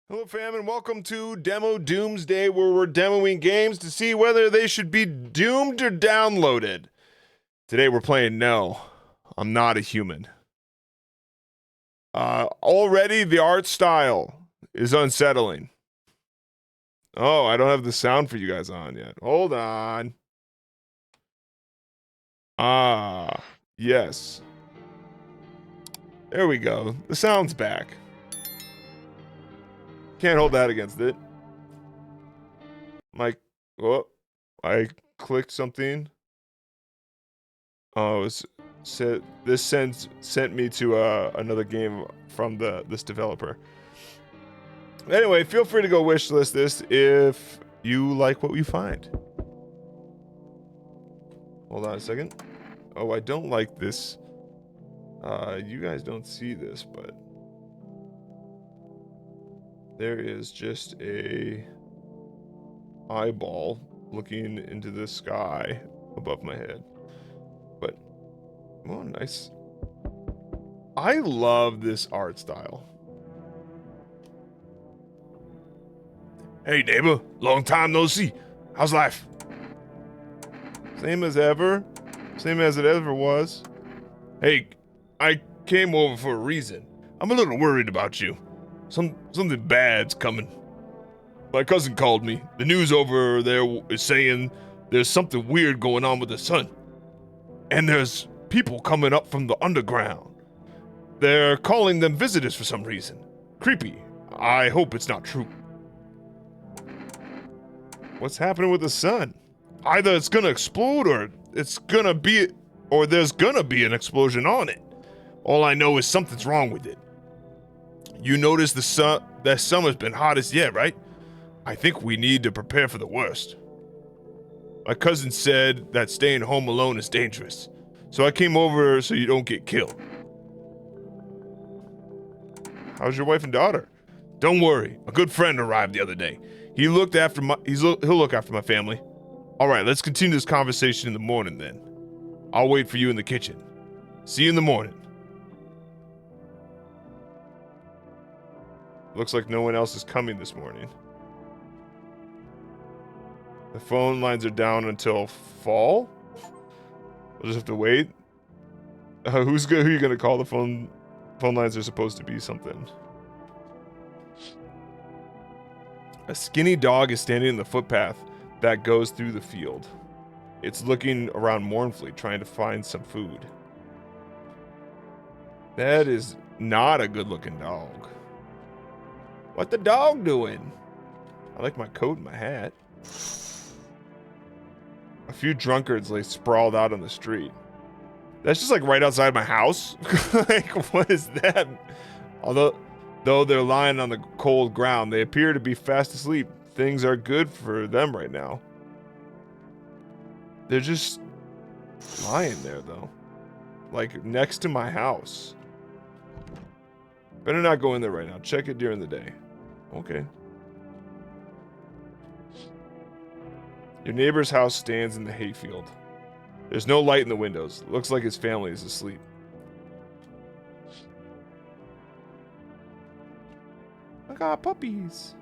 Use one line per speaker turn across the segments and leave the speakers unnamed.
Hello, fam, and welcome to Demo Doomsday, where we're demoing games to see whether they should be doomed or downloaded. Today we're playing No, I'm Not a Human. Already the art style is unsettling. Oh, I don't have the sound for you guys on yet. Hold on. Ah, yes. There we go. The sound's back. Can't hold that against it. Oh, I clicked something. Oh, this sent me to another game from this developer. Anyway, feel free to go wishlist this if you like what you find. Hold on a second. Oh, I don't like this. You guys don't see this, but there is just a eyeball looking into the sky above my head. But, oh, nice. I love this art style. Hey, neighbor. Long time no see. How's life? Same as ever. Same as it ever was. Hey, I came over for a reason. I'm a little worried about you. Something bad's coming. My cousin called me. The news over there is saying there's something weird going on with the sun. And there's people coming up from the underground. They're calling them visitors for some reason. Creepy. I hope it's not true. What's happening with the sun? Either it's gonna explode or there's gonna be an explosion on it. All I know is something's wrong with it. You notice that summer's been hottest yet, right? I think we need to prepare for the worst. My cousin said that staying home alone is dangerous. So I came over so you don't get killed. How's your wife and daughter? Don't worry, a good friend arrived the other day. He'll look after my family. All right, let's continue this conversation in the morning then. I'll wait for you in the kitchen. See you in the morning. Looks like no one else is coming this morning. The phone lines are down until fall? We'll just have to wait. Who are you gonna call? The phone lines are supposed to be something. A skinny dog is standing in the footpath that goes through the field. It's looking around mournfully, trying to find some food. That is not a good-looking dog. What the dog doing? I like my coat and my hat. A few drunkards lay sprawled out on the street. That's just like right outside my house. Like, what is that? Though they're lying on the cold ground, they appear to be fast asleep. Things are good for them right now. They're just lying there, though. Like, next to my house. Better not go in there right now. Check it during the day. Okay. Your neighbor's house stands in the hayfield. There's no light in the windows. Looks like his family is asleep. I got puppies.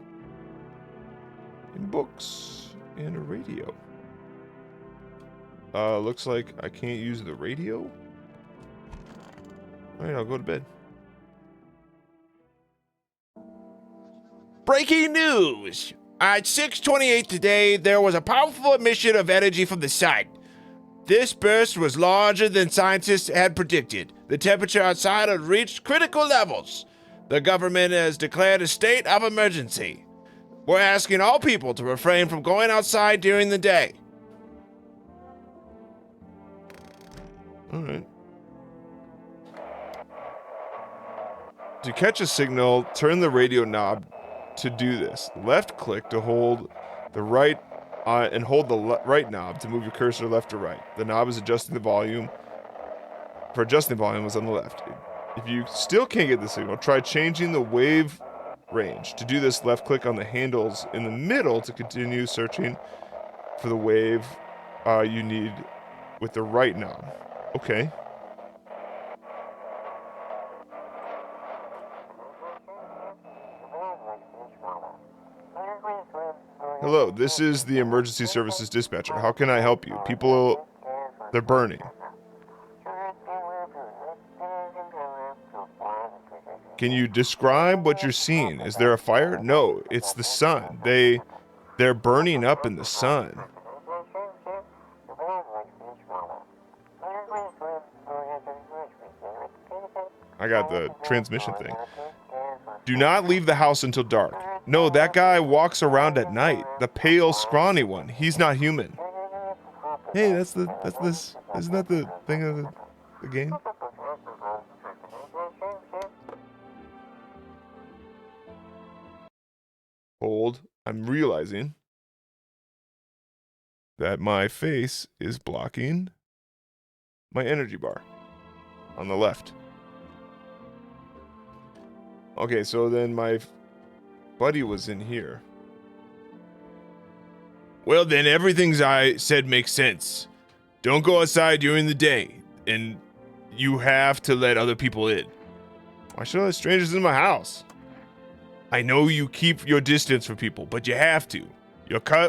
And books. And a radio. Looks like I can't use the radio. Alright, I'll go to bed.
Breaking news! At 6:28 today, there was a powerful emission of energy from the sun. This burst was larger than scientists had predicted. The temperature outside had reached critical levels. The government has declared a state of emergency. We're asking all people to refrain from going outside during the day.
Alright. To catch a signal, turn the radio knob to do this. Left click to hold the right and hold the right knob to move your cursor left or right. The knob is adjusting the volume. For adjusting the volume is on the left. If you still can't get the signal, try changing the wave range. To do this, left click on the handles in the middle to continue searching for the wave you need with the right knob. Okay. Hello, this is the emergency services dispatcher. How can I help you? People, they're burning. Can you describe what you're seeing? Is there a fire? No, it's the sun. They're burning up in the sun. I got the transmission thing. Do not leave the house until dark. No, that guy walks around at night. The pale, scrawny one. He's not human. Hey, that's this. Isn't that the thing of the game? Hold. I'm realizing that my face is blocking my energy bar on the left. Okay, so then my buddy was in here. Well, then everything I said makes sense. Don't go outside during the day, and you have to let other people in. Why should I let strangers in my house? I know you keep your distance from people, but you have to.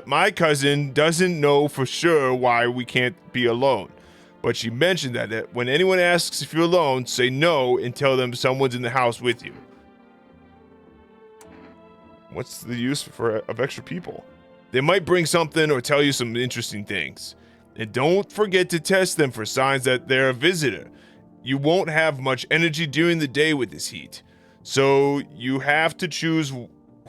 My cousin doesn't know for sure why we can't be alone, but she mentioned that when anyone asks if you're alone, say no and tell them someone's in the house with you. What's the use of extra people? They might bring something or tell you some interesting things. And don't forget to test them for signs that they're a visitor. You won't have much energy during the day with this heat. So you have to choose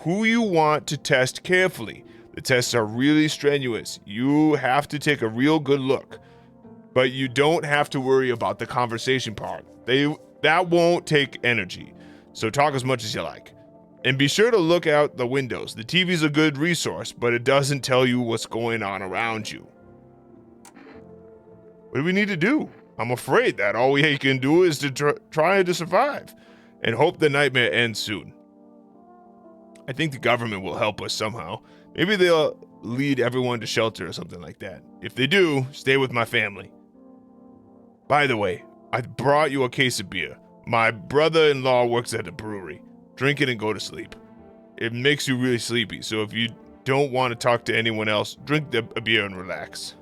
who you want to test carefully. The tests are really strenuous. You have to take a real good look. But you don't have to worry about the conversation part. That won't take energy. So talk as much as you like. And be sure to look out the windows. The TV's a good resource, but it doesn't tell you what's going on around you. What do we need to do? I'm afraid that all we can do is to try to survive and hope the nightmare ends soon. I think the government will help us somehow. Maybe they'll lead everyone to shelter or something like that. If they do, stay with my family. By the way, I brought you a case of beer. My brother-in-law works at a brewery. Drink it and go to sleep. It makes you really sleepy, so if you don't want to talk to anyone else, drink a beer and relax.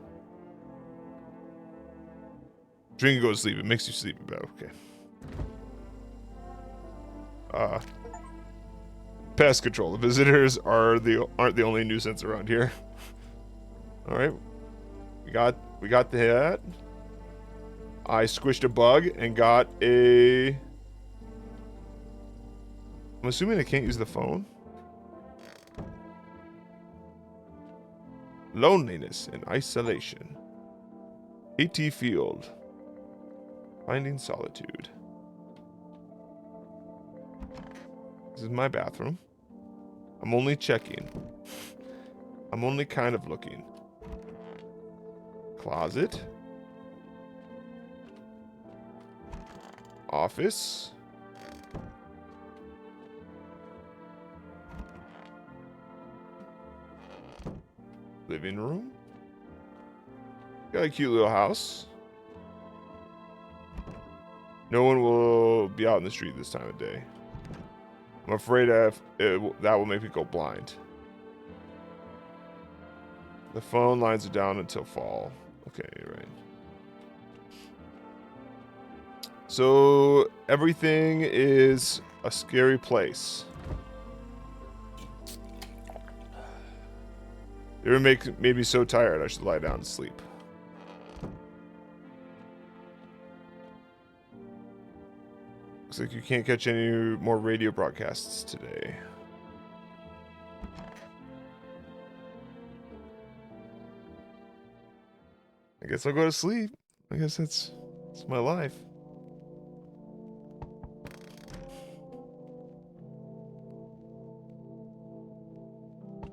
Drink and go to sleep. It makes you sleepy, but okay. Pest control. The visitors aren't the only nuisance around here. All right, we got that. I squished a bug and got a. I'm assuming I can't use the phone. Loneliness and isolation. AT Field. Finding solitude. This is my bathroom. I'm only checking. I'm only kind of looking. Closet. Office. Living room. Got a cute little house. No one will be out in the street this time of day. I'm afraid that will make me go blind. The phone lines are down until fall. Okay, right. So everything is a scary place. It would make me so tired I should lie down and sleep. Looks like you can't catch any more radio broadcasts today. I guess I'll go to sleep. I guess that's my life.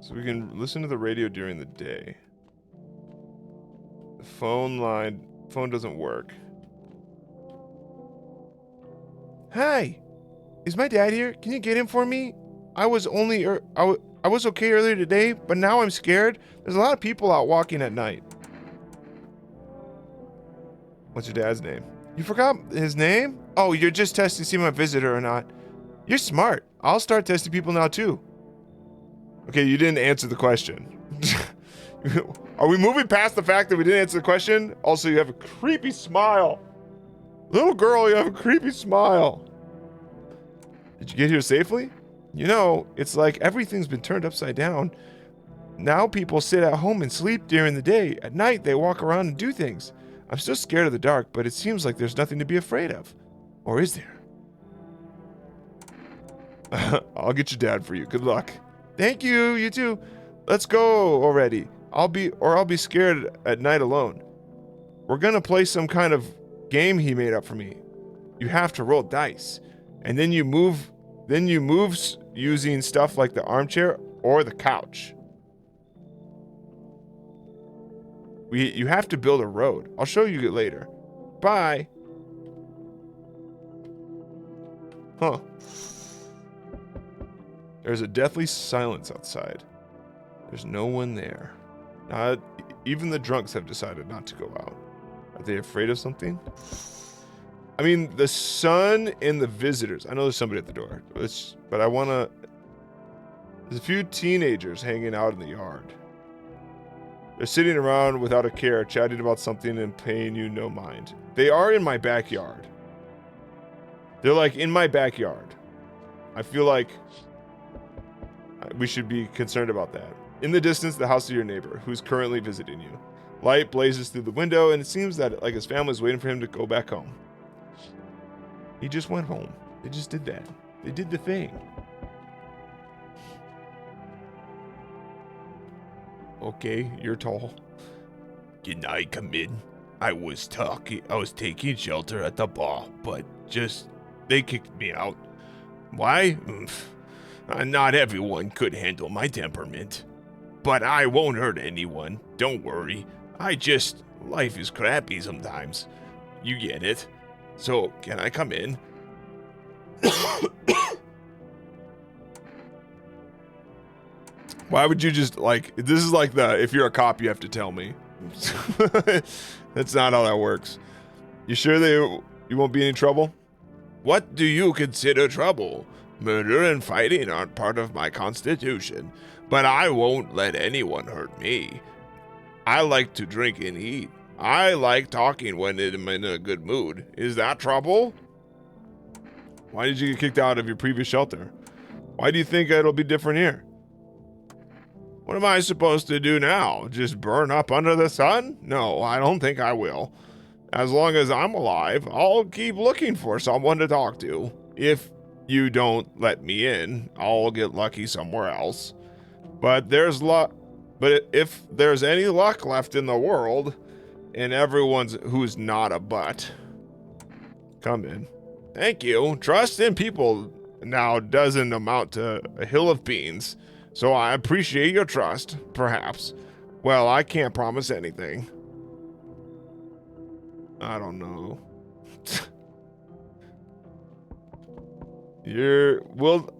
So we can listen to the radio during the day. The phone doesn't work. Hi, is my dad here? Can you get him for me? I was okay earlier today, but now I'm scared. There's a lot of people out walking at night. What's your dad's name? You forgot his name? Oh, you're just testing to see if I'm a visitor or not. You're smart. I'll start testing people now too. Okay, you didn't answer the question. Are we moving past the fact that we didn't answer the question? Also, you have a creepy smile. Little girl, you have a creepy smile. Did you get here safely? You know, it's like everything's been turned upside down. Now people sit at home and sleep during the day. At night, they walk around and do things. I'm still scared of the dark, but it seems like there's nothing to be afraid of. Or is there? I'll get your dad for you. Good luck. Thank you. You too. Let's go already. I'll be scared at night alone. We're gonna play some kind of game he made up for me. You have to roll dice, and then you move using stuff like the armchair or the couch. You have to build a road. I'll show you it later. Bye. Huh. There's a deathly silence outside. There's no one there. Not even the drunks have decided not to go out. Are they afraid of something? I mean, the sun and the visitors. I know there's somebody at the door. But I want to... There's a few teenagers hanging out in the yard. They're sitting around without a care, chatting about something and paying you no mind. They are in my backyard. They're like in my backyard. I feel like we should be concerned about that. In the distance, the house of your neighbor, who's currently visiting you. Light blazes through the window, and it seems that like his family's waiting for him to go back home. He just went home. They just did that. They did the thing. Okay, you're tall.
Can I come in? I was taking shelter at the bar, but they kicked me out. Why? Not everyone could handle my temperament. But I won't hurt anyone, don't worry. Life is crappy sometimes. You get it. So, can I come in?
Why would you just, this is like if you're a cop, you have to tell me. That's not how that works. You sure you won't be in trouble?
What do you consider trouble? Murder and fighting aren't part of my constitution, but I won't let anyone hurt me. I like to drink and eat. I like talking when I'm in a good mood. Is that trouble?
Why did you get kicked out of your previous shelter? Why do you think it'll be different here?
What am I supposed to do now? Just burn up under the sun? No, I don't think I will. As long as I'm alive, I'll keep looking for someone to talk to. If you don't let me in, I'll get lucky somewhere else. But if there's any luck left in the world, and everyone's who's not a butt, come in. Thank you. Trust in people now doesn't amount to a hill of beans, so I appreciate your trust, perhaps. Well, I can't promise anything. I don't know.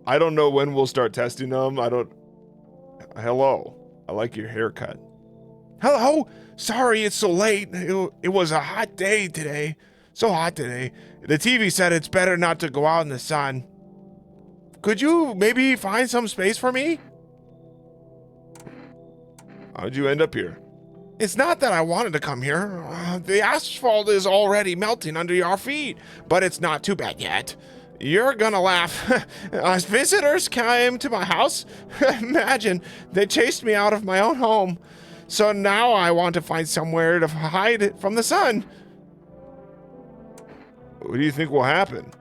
I don't know when we'll start testing them. Hello. I like your haircut. Hello. Sorry it's so late. It was a hot day today. So hot today. The TV said it's better not to go out in the sun. Could you maybe find some space for me? How'd you end up here? It's not that I wanted to come here. The asphalt is already melting under your feet, but it's not too bad yet. You're gonna laugh. As visitors came to my house, imagine, they chased me out of my own home. So now I want to find somewhere to hide from the sun. What do you think will happen?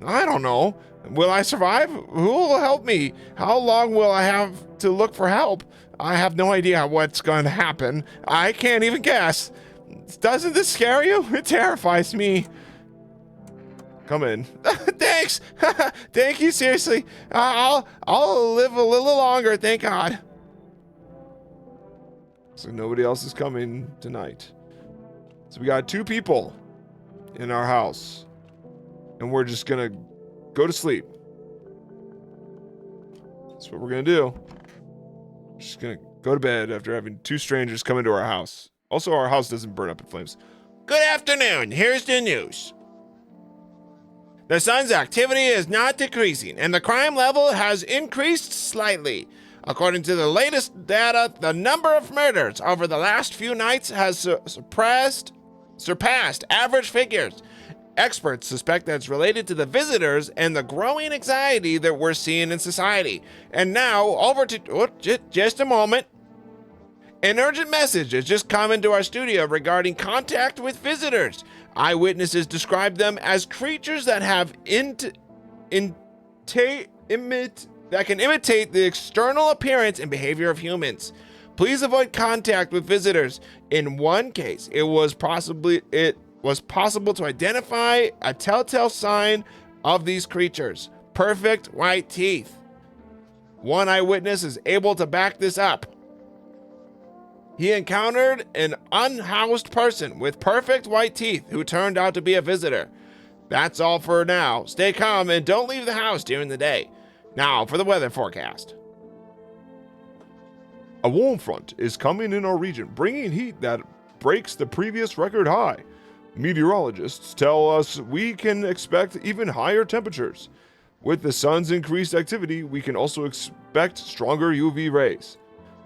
I don't know. Will I survive? Who will help me? How long will I have to look for help? I have no idea what's going to happen. I can't even guess. Doesn't this scare you? It terrifies me. Come in. Thanks. Thank you, seriously. I'll live a little longer, thank God. So nobody else is coming tonight. So we got 2 people in our house. And we're just gonna go to sleep. That's what we're gonna do. Just gonna go to bed after having 2 strangers come into our house. Also, our house doesn't burn up in flames. Good afternoon. Here's the news. The sun's activity is not decreasing, and the crime level has increased slightly. According to the latest data, the number of murders over the last few nights has surpassed average figures. Experts suspect that it's related to the visitors and the growing anxiety that we're seeing in society. And now, over to... just a moment. An urgent message has just come into our studio regarding contact with visitors. Eyewitnesses describe them as creatures that have that can imitate the external appearance and behavior of humans. Please avoid contact with visitors. In one case, it was possible to identify a telltale sign of these creatures: perfect white teeth. One eyewitness is able to back this up. He encountered an unhoused person with perfect white teeth who turned out to be a visitor. That's all for now. Stay calm and don't leave the house during the day. Now for the weather forecast.
A warm front is coming in our region, bringing heat that breaks the previous record high. Meteorologists tell us we can expect even higher temperatures. With the sun's increased activity, we can also expect stronger UV rays.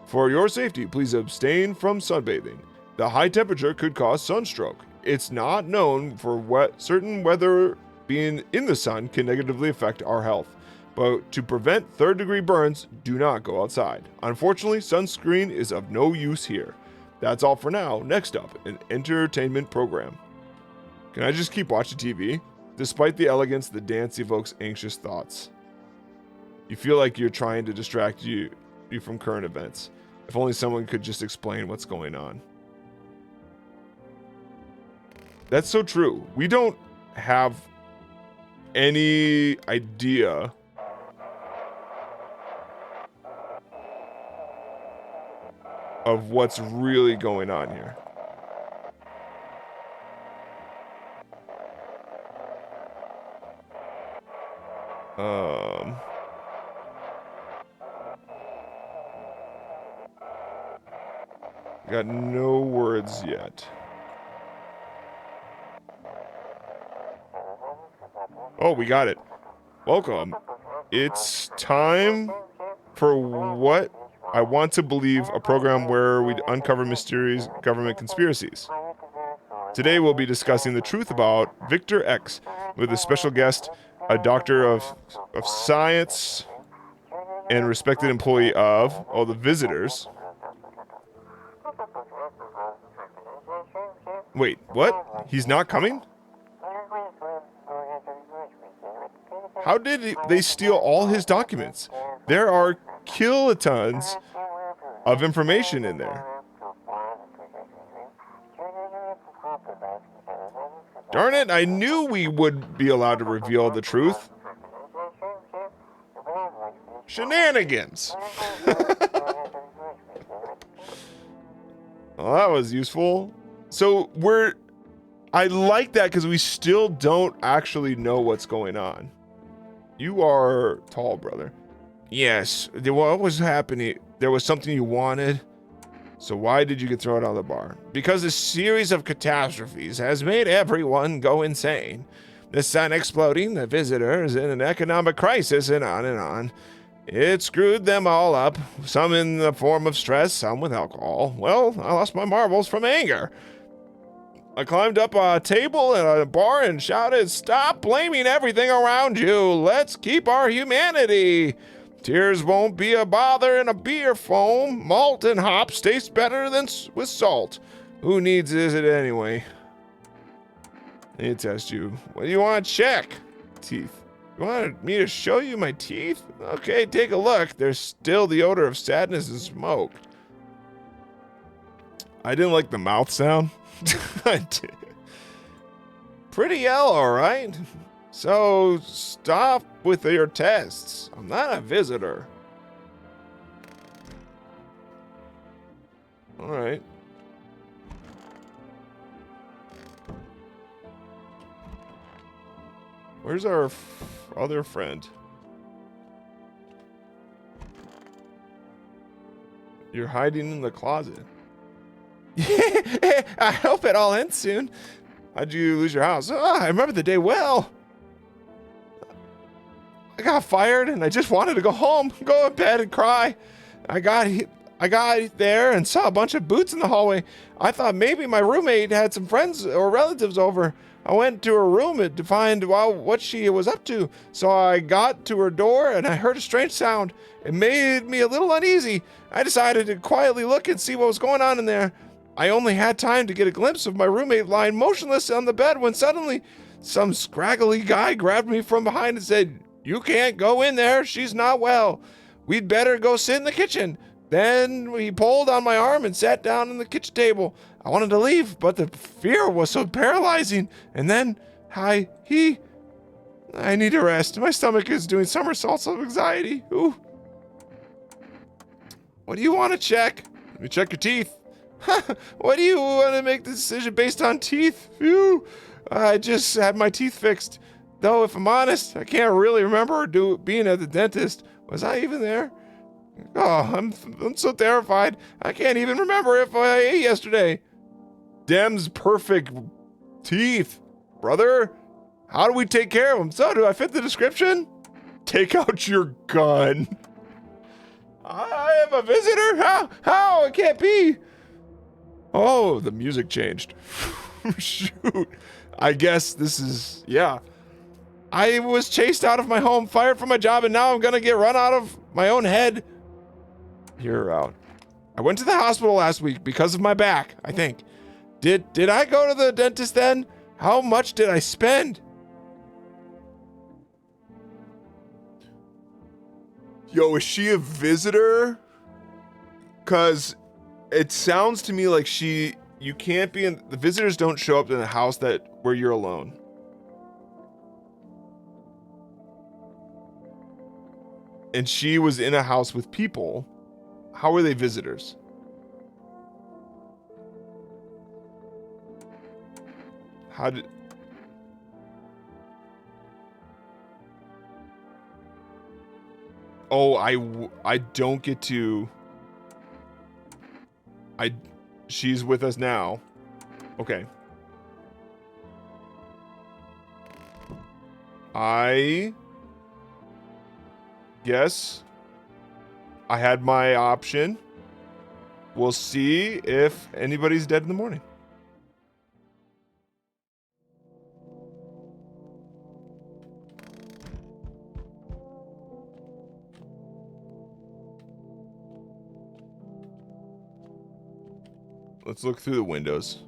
For your safety, please abstain from sunbathing. The high temperature could cause sunstroke. It's not known for certain whether being in the sun can negatively affect our health. But to prevent third-degree burns, do not go outside. Unfortunately, sunscreen is of no use here. That's all for now. Next up, an entertainment program. Can I just keep watching TV? Despite the elegance, the dance evokes anxious thoughts. You feel like you're trying to distract you from current events. If only someone could just explain what's going on. That's so true. We don't have any idea of what's really going on here. Got no words yet. Oh, we got it. Welcome. It's time for what I want to believe, a program where we uncover mysterious government conspiracies. Today we'll be discussing the truth about Victor X with a special guest, a doctor of science and respected employee of, the visitors. Wait, what? He's not coming? How did they steal all his documents? There are kilotons of information in there. Darn it, I knew we would be allowed to reveal the truth. Shenanigans. Well, that was useful. So I like that because we still don't actually know what's going on. You are tall, brother.
Yes, what was happening? There was something you wanted.
So why did you get thrown out of the bar?
Because a series of catastrophes has made everyone go insane. The sun exploding, the visitors in an economic crisis, and on and on. It screwed them all up, some in the form of stress, some with alcohol. Well, I lost my marbles from anger. I climbed up a table in a bar and shouted, "Stop blaming everything around you. Let's keep our humanity. Tears won't be a bother in a beer foam. Malt and hops taste better than with salt. Who needs it anyway?"
I need to test you.
What do you want to check?
Teeth.
You wanted me to show you my teeth? Okay, take a look. There's still the odor of sadness and smoke.
I didn't like the mouth sound.
Pretty yellow, right? So stop with your tests. I'm not a visitor.
All right. Where's our other friend? You're hiding in the closet.
I hope it all ends soon.
How'd you lose your house?
I remember the day well. I got fired and I just wanted to go home, go to bed and cry.
I got there and saw a bunch of boots in the hallway. I thought maybe my roommate had some friends or relatives over. I went to her room to find what she was up to. So I got to her door and I heard a strange sound. It made me a little uneasy. I decided to quietly look and see what was going on in there. I only had time to get a glimpse of my roommate lying motionless on the bed when suddenly some scraggly guy grabbed me from behind and said, "You can't go in there. She's not well. We'd better go sit in the kitchen." Then he pulled on my arm and sat down on the kitchen table. I wanted to leave, but the fear was so paralyzing. And then I need to rest. My stomach is doing somersaults of anxiety. Ooh. What do you want to check? Let me check your teeth. What do you want to make the decision based on teeth? Phew. I just had my teeth fixed. Though, if I'm honest, I can't really remember being at the dentist. Was I even there? Oh, I'm so terrified. I can't even remember if I ate yesterday. Dem's perfect teeth, brother. How do we take care of them? So, do I fit the description? Take out your gun. I am a visitor? How? It can't be. Oh, the music changed. Shoot. I guess this is, yeah. I was chased out of my home, fired from my job, and now I'm gonna get run out of my own head. You're out. I went to the hospital last week because of my back, I think. Did I go to the dentist then? How much did I spend? Yo, is she a visitor? Cause it sounds to me like you can't be in, the visitors don't show up in a house where you're alone. And she was in a house with people. How are they visitors? How did... Oh, I don't get to... She's with us now. Okay. I guess I had my option. We'll see if anybody's dead in the morning. Let's look through the windows.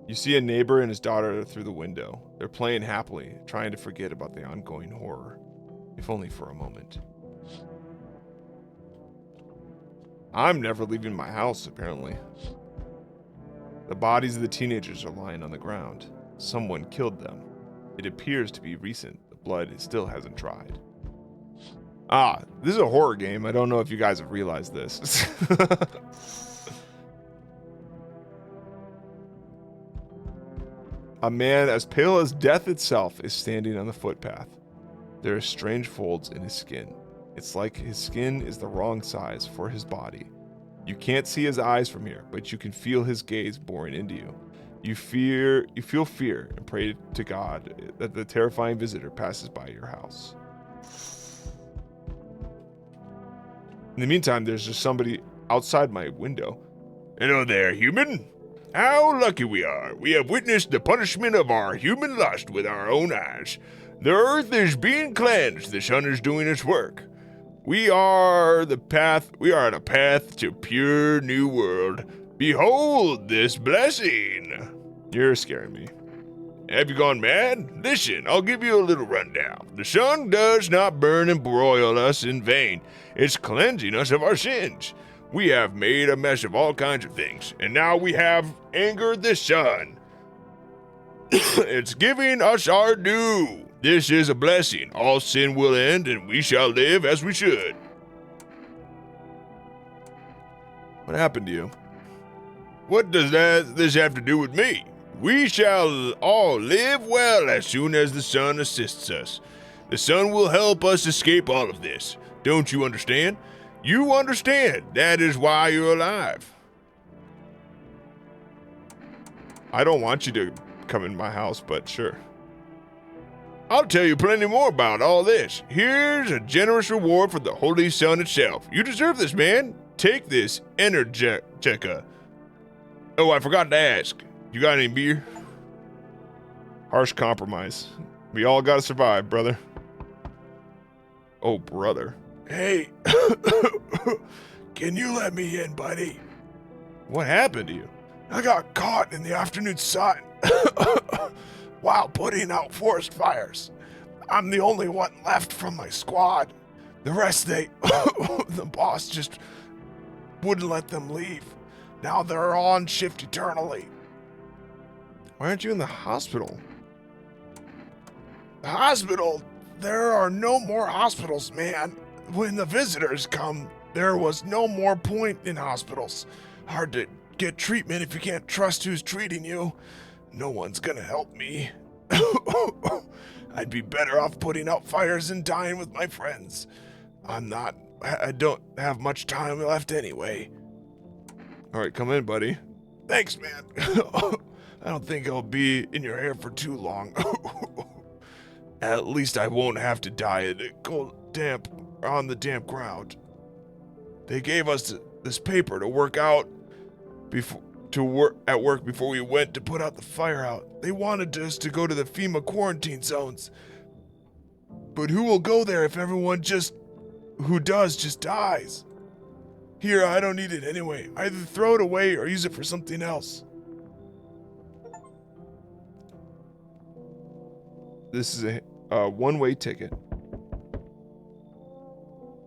You see a neighbor and his daughter through the window. They're playing happily, trying to forget about the ongoing horror, if only for a moment. I'm never leaving my house, apparently. The bodies of the teenagers are lying on the ground. Someone killed them. It appears to be recent. The blood still hasn't dried. Ah, this is a horror game. I don't know if you guys have realized this. A man as pale as death itself is standing on the footpath. There are strange folds in his skin. It's like his skin is the wrong size for his body. You can't see his eyes from here, but you can feel his gaze boring into you. You feel fear and pray to God that the terrifying visitor passes by your house. In the meantime, there's just somebody outside my window.
Hello there, human. How lucky we are. We have witnessed the punishment of our human lust with our own eyes. The earth is being cleansed. The sun is doing its work. We are on a path to pure new world. Behold this blessing.
You're scaring me.
Have you gone mad? Listen, I'll give you a little rundown. The sun does not burn and broil us in vain. It's cleansing us of our sins. We have made a mess of all kinds of things, and now we have angered the sun. It's giving us our due. This is a blessing. All sin will end, and we shall live as we should.
What happened to you?
What does this have to do with me? We shall all live well as soon as the sun assists us. The sun will help us escape all of this. Don't you understand? You understand. That is why you're alive.
I don't want you to come in my house, but sure.
I'll tell you plenty more about all this. Here's a generous reward for the Holy Sun itself. You deserve this, man. Take this Energetica. Oh, I forgot to ask. You got any beer?
Harsh compromise. We all gotta survive, brother. Oh, brother.
Hey, can you let me in, buddy?
What happened to you?
I got caught in the afternoon sun while putting out forest fires. I'm the only one left from my squad. The rest, the boss just wouldn't let them leave. Now they're on shift eternally.
Why aren't you in the hospital?
The hospital? There are no more hospitals, man. When the visitors come, there was no more point in hospitals. Hard to get treatment if you can't trust who's treating you. No one's gonna help me. I'd be better off putting out fires and dying with my friends. I don't have much time left anyway.
All right, come in, buddy.
Thanks, man. I don't think I'll be in your hair for too long. At least I won't have to die in the cold, damp, on the damp ground. They gave us this paper to work out at work before we went to put out the fire out. They wanted us to go to the FEMA quarantine zones. But who will go there if everyone who does just dies? Here, I don't need it anyway. Either throw it away or use it for something else.
This is a one-way ticket.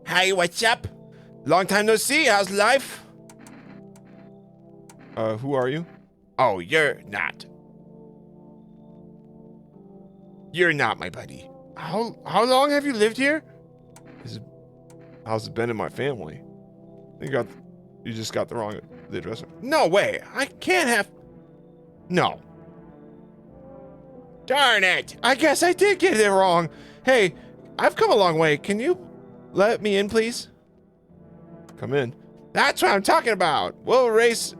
Hey, what's up? Long time no see. How's life?
Who are you?
Oh, you're not. You're not my buddy. How long have you lived here?
How's it been in my family? You just got the address.
No way. I can't have. No. Darn it. I guess I did get it wrong. Hey, I've come a long way. Can you let me in, please?
Come in.
That's what I'm talking about. We'll race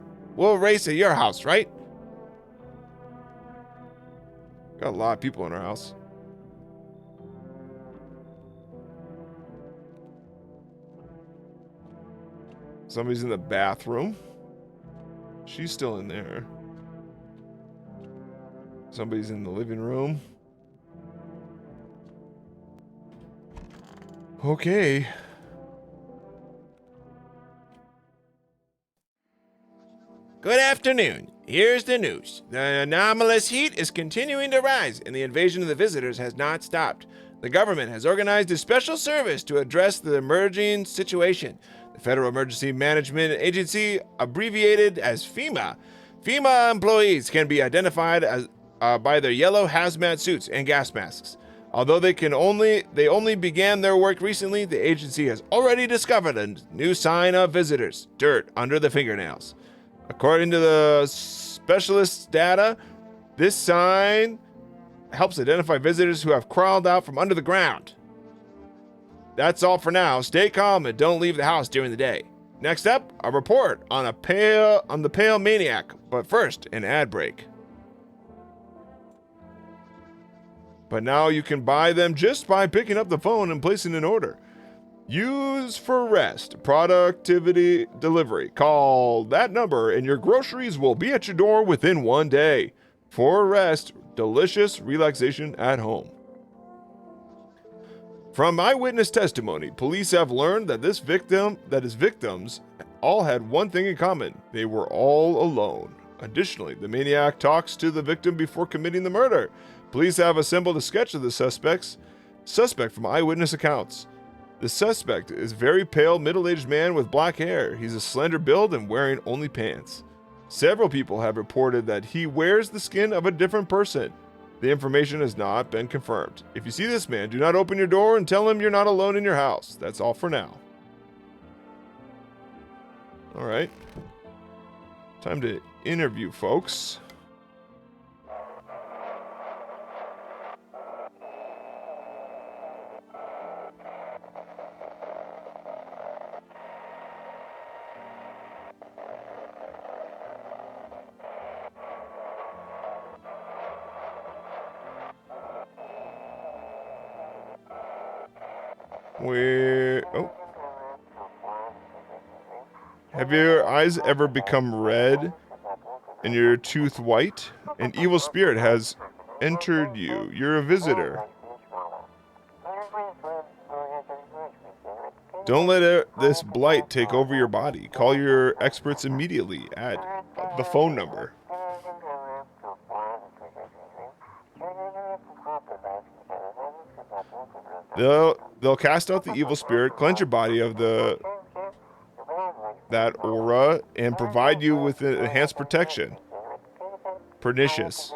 at your house, right?
Got a lot of people in our house. Somebody's in the bathroom. She's still in there. Somebody's in the living room. Okay.
Good afternoon. Here's the news. The anomalous heat is continuing to rise, and the invasion of the visitors has not stopped. The government has organized a special service to address the emerging situation. The Federal Emergency Management Agency, abbreviated as FEMA. FEMA employees can be identified as by their yellow hazmat suits and gas masks. Although they only began their work recently, the agency has already discovered a new sign of visitors: dirt under the fingernails. According to the specialist's data, this sign helps identify visitors who have crawled out from under the ground. That's all for now. Stay calm and don't leave the house during the day. Next up, a report on the pale maniac. But first, an ad break. But now you can buy them just by picking up the phone and placing an order. Use for rest, productivity delivery. Call that number and your groceries will be at your door within 1 day. For rest, delicious relaxation at home. From eyewitness testimony, police have learned that his victims all had one thing in common. They were all alone. Additionally, the maniac talks to the victim before committing the murder. Police have assembled a sketch of the suspect from eyewitness accounts. The suspect is a very pale, middle-aged man with black hair. He's a slender build and wearing only pants. Several people have reported that he wears the skin of a different person. The information has not been confirmed. If you see this man, do not open your door and tell him you're not alone in your house. That's all for now. All right. Time to interview folks.
Where? Oh. Have your eyes ever become red and your tooth white? An evil spirit has entered you. You're a visitor. Don't let this blight take over your body. Call your experts immediately at the phone number. They'll cast out the evil spirit, cleanse your body of that aura, and provide you with enhanced protection. Pernicious.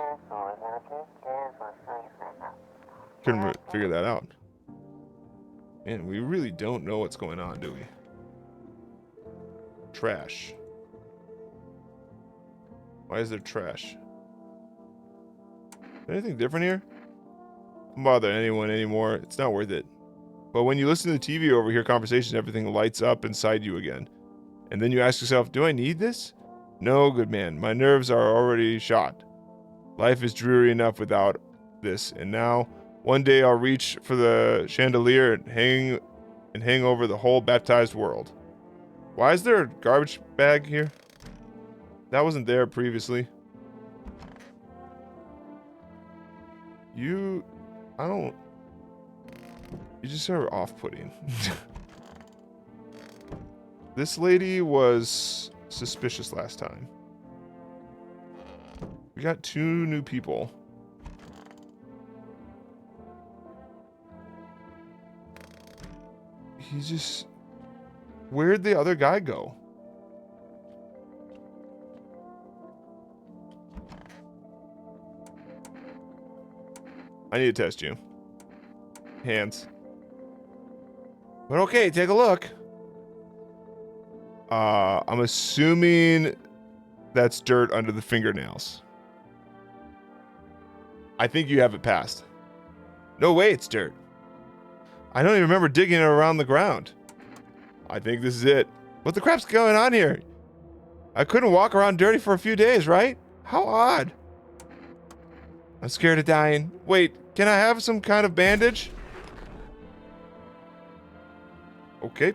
Couldn't figure that out. Man, we really don't know what's going on, do we? Trash. Why is there trash? Anything different here? Don't bother anyone anymore. It's not worth it. But when you listen to the TV or overhear conversations, everything lights up inside you again. And then you ask yourself, do I need this? No, good man. My nerves are already shot. Life is dreary enough without this. And now, one day I'll reach for the chandelier and hang over the whole baptized world. Why is there a garbage bag here? That wasn't there previously. You just are off-putting. This lady was suspicious last time. We got 2 new people. He's just... Where'd the other guy go? I need to test you. Hands. But okay, take a look. I'm assuming that's dirt under the fingernails. I think you have it passed. No way it's dirt. I don't even remember digging it around the ground. I think this is it. What the crap's going on here? I couldn't walk around dirty for a few days, right? How odd. I'm scared of dying. Wait, can I have some kind of bandage? Okay.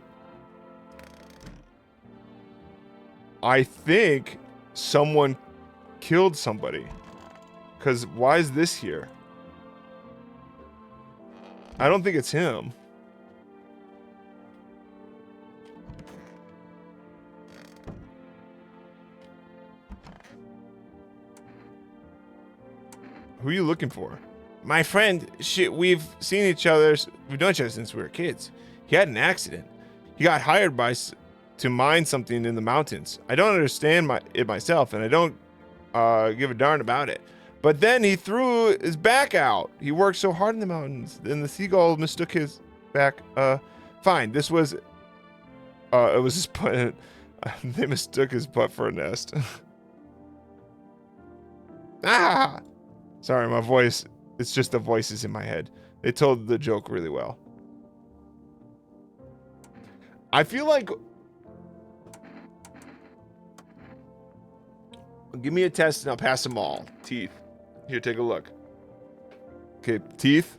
I think someone killed somebody. Because why is this here? I don't think it's him. Who are you looking for? My friend, we've seen each other, we've known each other since we were kids. He had an accident. He got hired to mine something in the mountains. I don't understand it myself, and I don't give a darn about it. But then he threw his back out. He worked so hard in the mountains, and the seagull mistook his back. Fine, this was, it was his butt. They mistook his butt for a nest. Ah! Sorry, my voice, it's just the voices in my head. They told the joke really well. I feel like... Give me a test and I'll pass them all. Teeth. Here, take a look. Okay, teeth.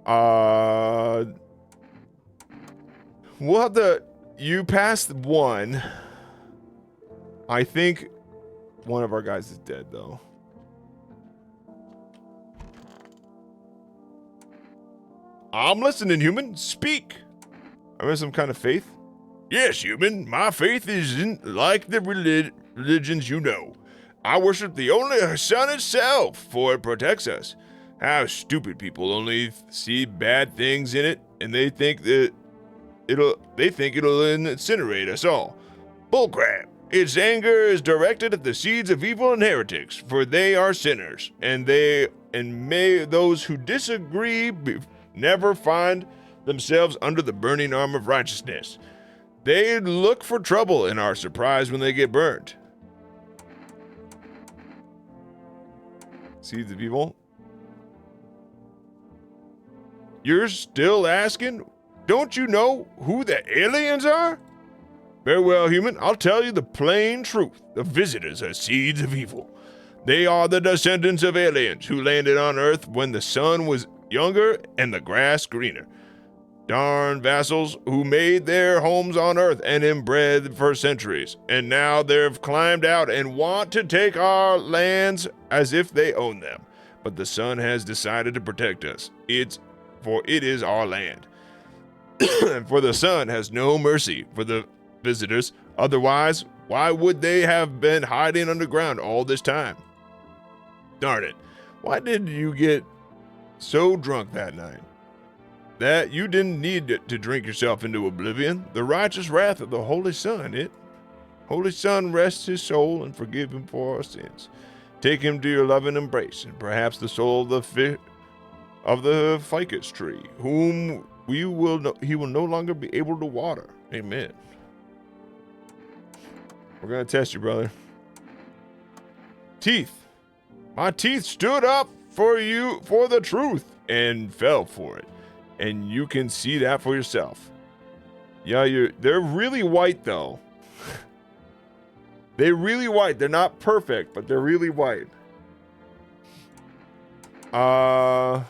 We'll have the... You passed one. I think one of our guys is dead, though. I'm listening, human. Speak. I have some kind of faith. Yes, human. My faith isn't like the religions you know. I worship the only sun itself, for it protects us. How stupid people only see bad things in it, and they think it'll incinerate us all. Bullcrap. Its anger is directed at the seeds of evil and heretics, for they are sinners, and may those who disagree never find themselves under the burning arm of righteousness. They look for trouble and are surprised when they get burned. Seeds of evil. You're still asking? Don't you know who the aliens are? Very well, human. I'll tell you the plain truth. The visitors are seeds of evil. They are the descendants of aliens who landed on Earth when the sun was younger and the grass greener. Darn vassals who made their homes on earth and inbred for centuries, and now they've climbed out and want to take our lands as if they own them. But the sun has decided to protect us. It is our land. For the sun has no mercy for the visitors. Otherwise, why would they have been hiding underground all this time? Darn it. Why did you get so drunk that night that you didn't need to drink yourself into oblivion? The righteous wrath of the Holy Sun, Holy Sun, rest his soul and forgive him for our sins. Take him to your loving embrace, and perhaps the soul of the ficus tree, whom he will no longer be able to water. Amen. We're gonna test you, brother. Teeth. My teeth stood up for the truth and fell for it. And you can see that for yourself. Yeah, they're really white though. They're really white. They're not perfect, but they're really white. I'm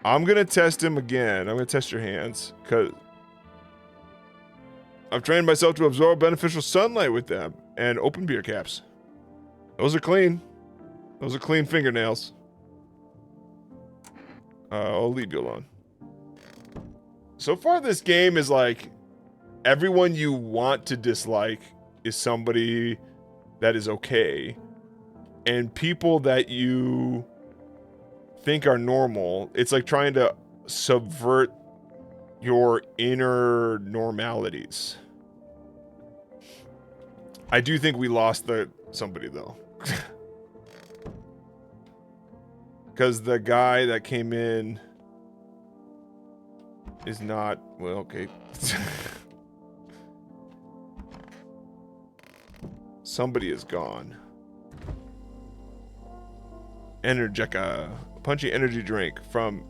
gonna test him again. I'm gonna test your hands because I've trained myself to absorb beneficial sunlight with them and open beer caps. Those are clean. Those are clean fingernails. I'll leave you alone. So far, this game is like everyone you want to dislike is somebody that is okay, and people that you think are normal, it's like trying to subvert your inner normalities. I do think we lost somebody though. Because the guy that came in is not, well, okay. Somebody is gone. Energetica. Punchy energy drink from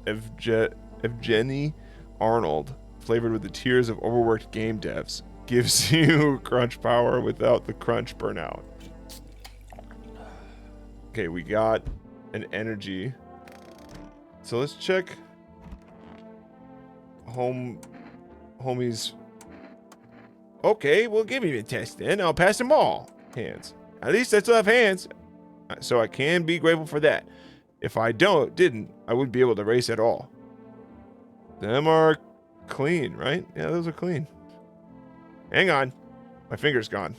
Evgeny Arnold, flavored with the tears of overworked game devs. Gives you crunch power without the crunch burnout. Okay, we got an energy. So let's check homies. Okay, we'll give you a test then. I'll pass them all. Hands. At least I still have hands. So I can be grateful for that. If I didn't, I wouldn't be able to race at all. Them are clean, right? Yeah, those are clean. Hang on. My finger's gone.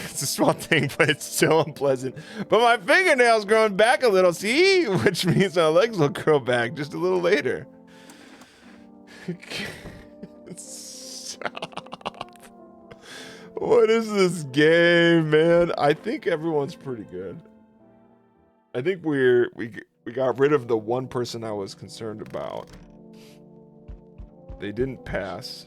It's a small thing, but it's still unpleasant. But my fingernail's growing back a little, see? Which means my legs will grow back just a little later. Stop. What is this game, man? I think everyone's pretty good. I think we got rid of the one person I was concerned about. They didn't pass.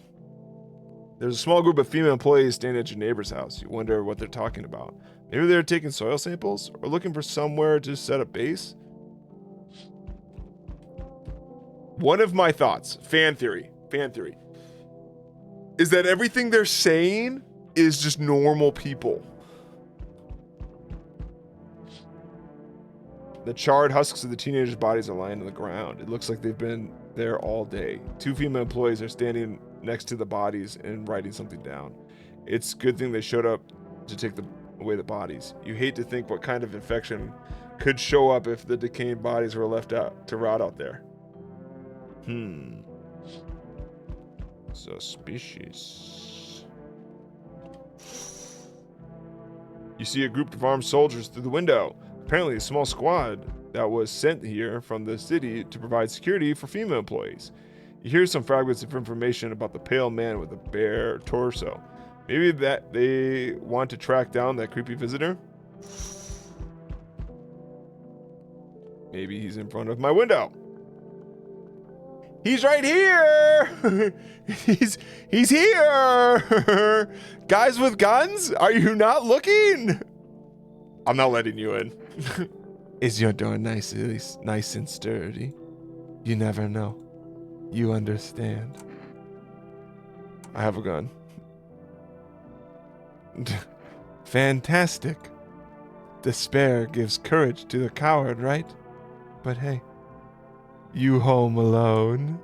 There's a small group of female employees staying at your neighbor's house. You wonder what they're talking about. Maybe they're taking soil samples or looking for somewhere to set up base. One of my thoughts, fan theory, is that everything they're saying is just normal people. The charred husks of the teenagers' bodies are lying on the ground. It looks like they've been there all day. Two female employees are standing next to the bodies and writing something down. It's a good thing they showed up to take away the bodies. You hate to think what kind of infection could show up if the decaying bodies were left out to rot out there. Suspicious. You see a group of armed soldiers through the window. Apparently a small squad that was sent here from the city to provide security for female employees. You hear some fragments of information about the pale man with a bare torso. Maybe that they want to track down that creepy visitor? Maybe he's in front of my window. He's right here! He's here! Guys with guns? Are you not looking? I'm not letting you in. Is your door nice and sturdy? You never know. You understand. I have a gun. Fantastic. Despair gives courage to the coward, right? But hey, you home alone?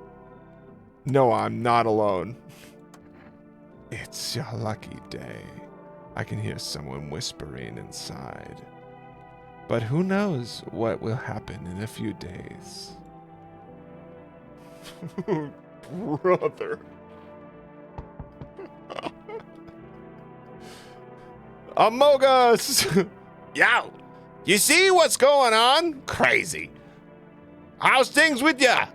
No, I'm not alone. It's your lucky day. I can hear someone whispering inside. But who knows what will happen in a few days. Brother. Amogus!
Yo, you see what's going on? Crazy. How's things with ya?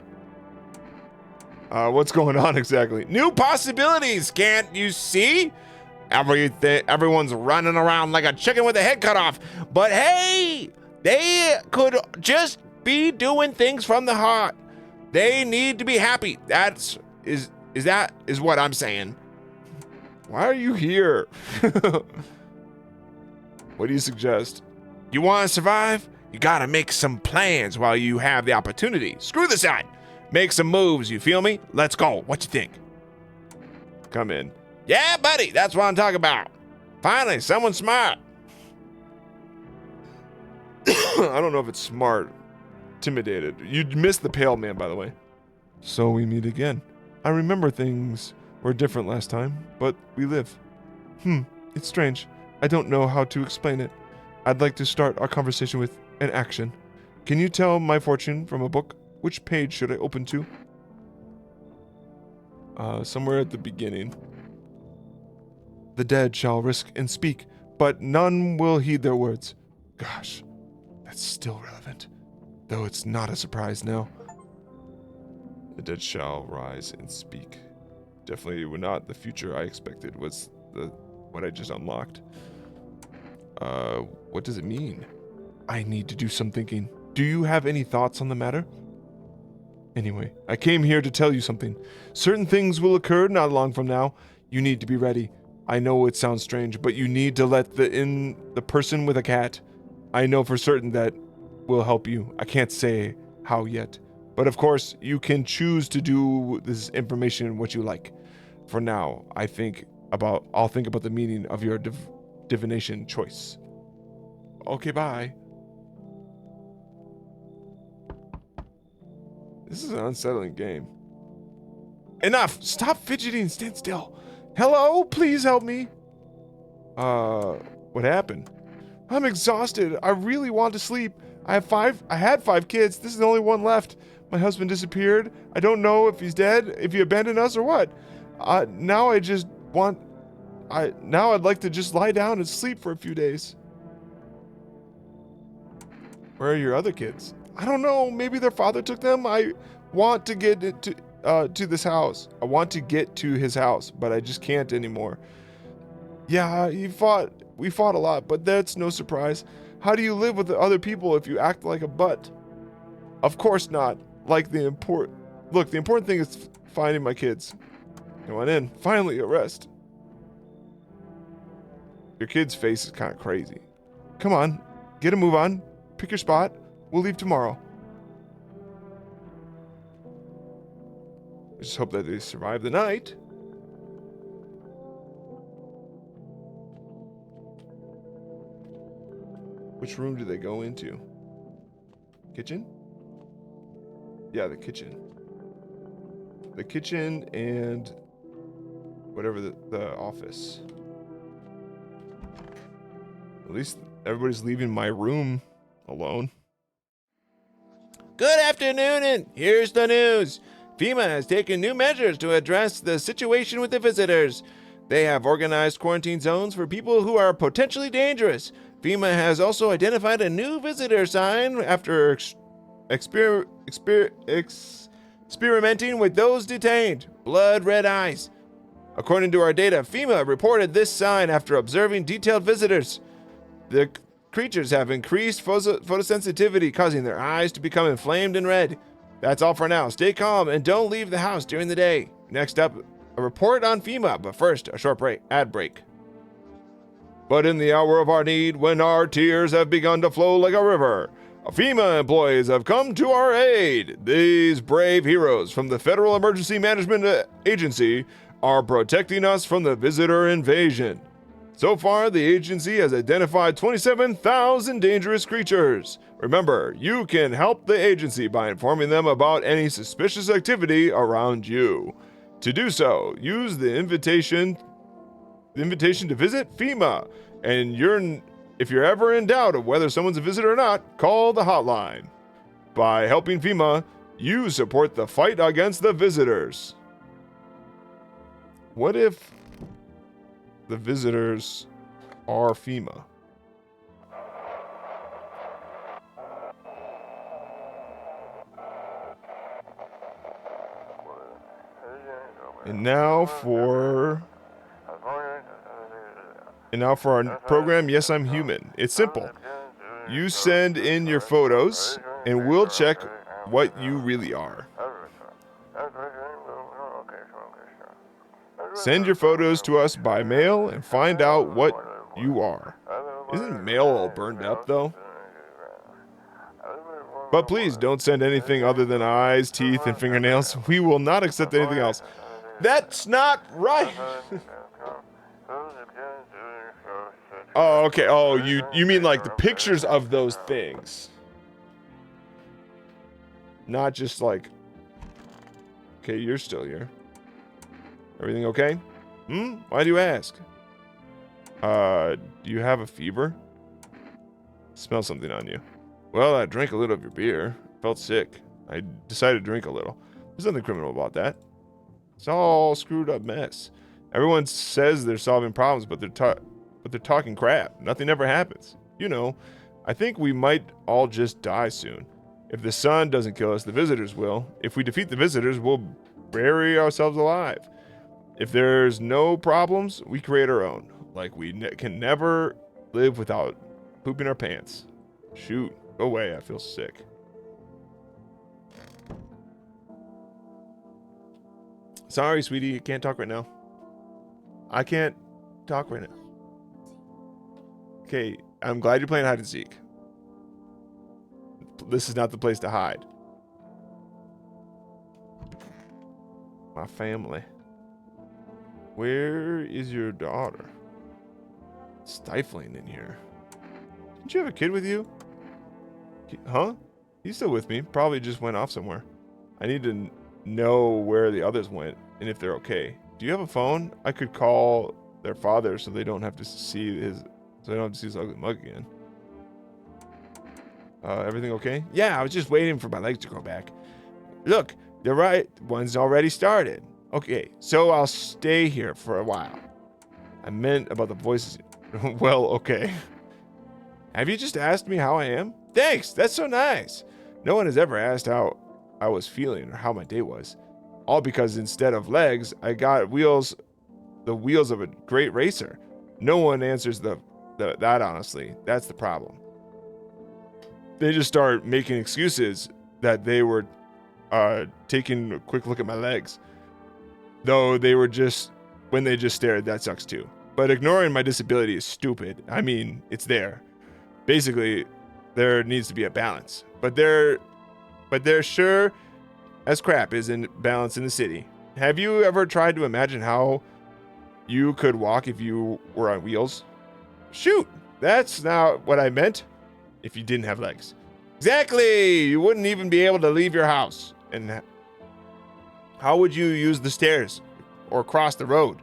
What's going on exactly?
New possibilities, can't you see? Everyone's running around like a chicken with a head cut off. But hey, they could just be doing things from the heart. They need to be happy. That is what I'm saying.
Why are you here? What do you suggest?
You want to survive? You gotta make some plans while you have the opportunity. Screw the sun. Make some moves, you feel me? Let's go. What you think?
Come in.
Yeah, buddy, that's what I'm talking about. Finally, someone smart.
I don't know if it's smart. Intimidated. You missed the pale man, by the way. So we meet again. I remember things were different last time, but we live. It's strange. I don't know how to explain it. I'd like to start our conversation with an action. Can you tell my fortune from a book? Which page should I open to? Somewhere at the beginning. The dead shall risk and speak, but none will heed their words. Gosh, that's still relevant, though it's not a surprise now. The dead shall rise and speak. Definitely not the future I expected was what I just unlocked. What does it mean? I need to do some thinking. Do you have any thoughts on the matter? Anyway, I came here to tell you something. Certain things will occur not long from now. You need to be ready. I know it sounds strange, but you need to let the person with a cat. I know for certain that will help you. I can't say how yet. But of course, you can choose to do this information what you like. For now, I'll think about the meaning of your divination choice. Okay, bye. This is an unsettling game. Enough! Stop fidgeting, stand still. Hello, please help me. What happened? I'm exhausted. I really want to sleep. I had 5 kids. This is the only one left. My husband disappeared. I don't know if he's dead, if he abandoned us or what. Now I'd like to just lie down and sleep for a few days. Where are your other kids? I don't know. Maybe their father took them. I want to get to this house. I want to get to his house, but I just can't anymore. Yeah, we fought a lot, but that's no surprise. How do you live with the other people if you act like a butt? Of course not. The important thing is finding my kids. Come on in. Finally, a rest. Your kid's face is kind of crazy. Come on, get a move on. Pick your spot. We'll leave tomorrow. I just hope that they survive the night. Which room do they go into? Kitchen? Yeah, the kitchen. The kitchen and whatever the office. At least everybody's leaving my room alone.
Good afternoon, and here's the news. FEMA has taken new measures to address the situation with the visitors. They have organized quarantine zones for people who are potentially dangerous. FEMA has also identified a new visitor sign after experimenting with those detained. Blood red eyes. According to our data, FEMA reported this sign after observing detailed visitors. The creatures have increased photosensitivity, causing their eyes to become inflamed and red. That's all for now. Stay calm and don't leave the house during the day. Next up, a report on FEMA, but first, a short ad break. But in the hour of our need, when our tears have begun to flow like a river, FEMA employees have come to our aid. These brave heroes from the Federal Emergency Management Agency are protecting us from the visitor invasion.
So far, the agency has identified 27,000 dangerous creatures. Remember, you can help the agency by informing them about any suspicious activity around you. To do so, use the invitation to visit FEMA. And if you're ever in doubt of whether someone's a visitor or not, call the hotline. By helping FEMA, you support the fight against the visitors. What if the visitors are FEMA? And now for our program, Yes, I'm Human. It's simple. You send in your photos, and we'll check what you really are. Send your photos to us by mail and find out what you are. Isn't mail all burned up, though? But please don't send anything other than eyes, teeth, and fingernails. We will not accept anything else. That's not right. Oh, okay. Oh, you mean like the pictures of those things. Not just like... Okay, you're still here. Everything okay? Why do you ask? Do you have a fever? Smell something on you. Well, I drank a little of your beer. Felt sick. I decided to drink a little. There's nothing criminal about that. It's all screwed up mess. Everyone says they're solving problems, but they're talking crap. Nothing ever happens. You know, I think we might all just die soon. If the sun doesn't kill us, the visitors will. If we defeat the visitors, we'll bury ourselves alive. If there's no problems, we create our own. Like we can never live without pooping our pants. Shoot, go away, I feel sick. Sorry, sweetie, you can't talk right now. I can't talk right now. Okay, I'm glad you're playing hide and seek. This is not the place to hide. My family. Where is your daughter? It's stifling in here. Didn't you have a kid with you? Huh? He's still with me. Probably just went off somewhere. I need to know where the others went and if they're okay. Do you have a phone? I could call their father so they don't have to see his ugly mug again. Everything okay? Yeah, I was just waiting for my legs to grow back. Look, the right one's already started. Okay, so I'll stay here for a while. I meant about the voices. Well, okay. Have you just asked me how I am? Thanks, that's so nice. No one has ever asked how I was feeling or how my day was. All because instead of legs, I got wheels, the wheels of a great racer. No one answers that honestly. That's the problem. They just start making excuses that they were taking a quick look at my legs. Though they were just, when they just stared, that sucks too. But ignoring my disability is stupid. I mean, it's there. Basically, there needs to be a balance. But there sure as crap isn't balance in the city. Have you ever tried to imagine how you could walk if you were on wheels? Shoot, that's not what I meant. If you didn't have legs. Exactly! You wouldn't even be able to leave your house. And how would you use the stairs or cross the road?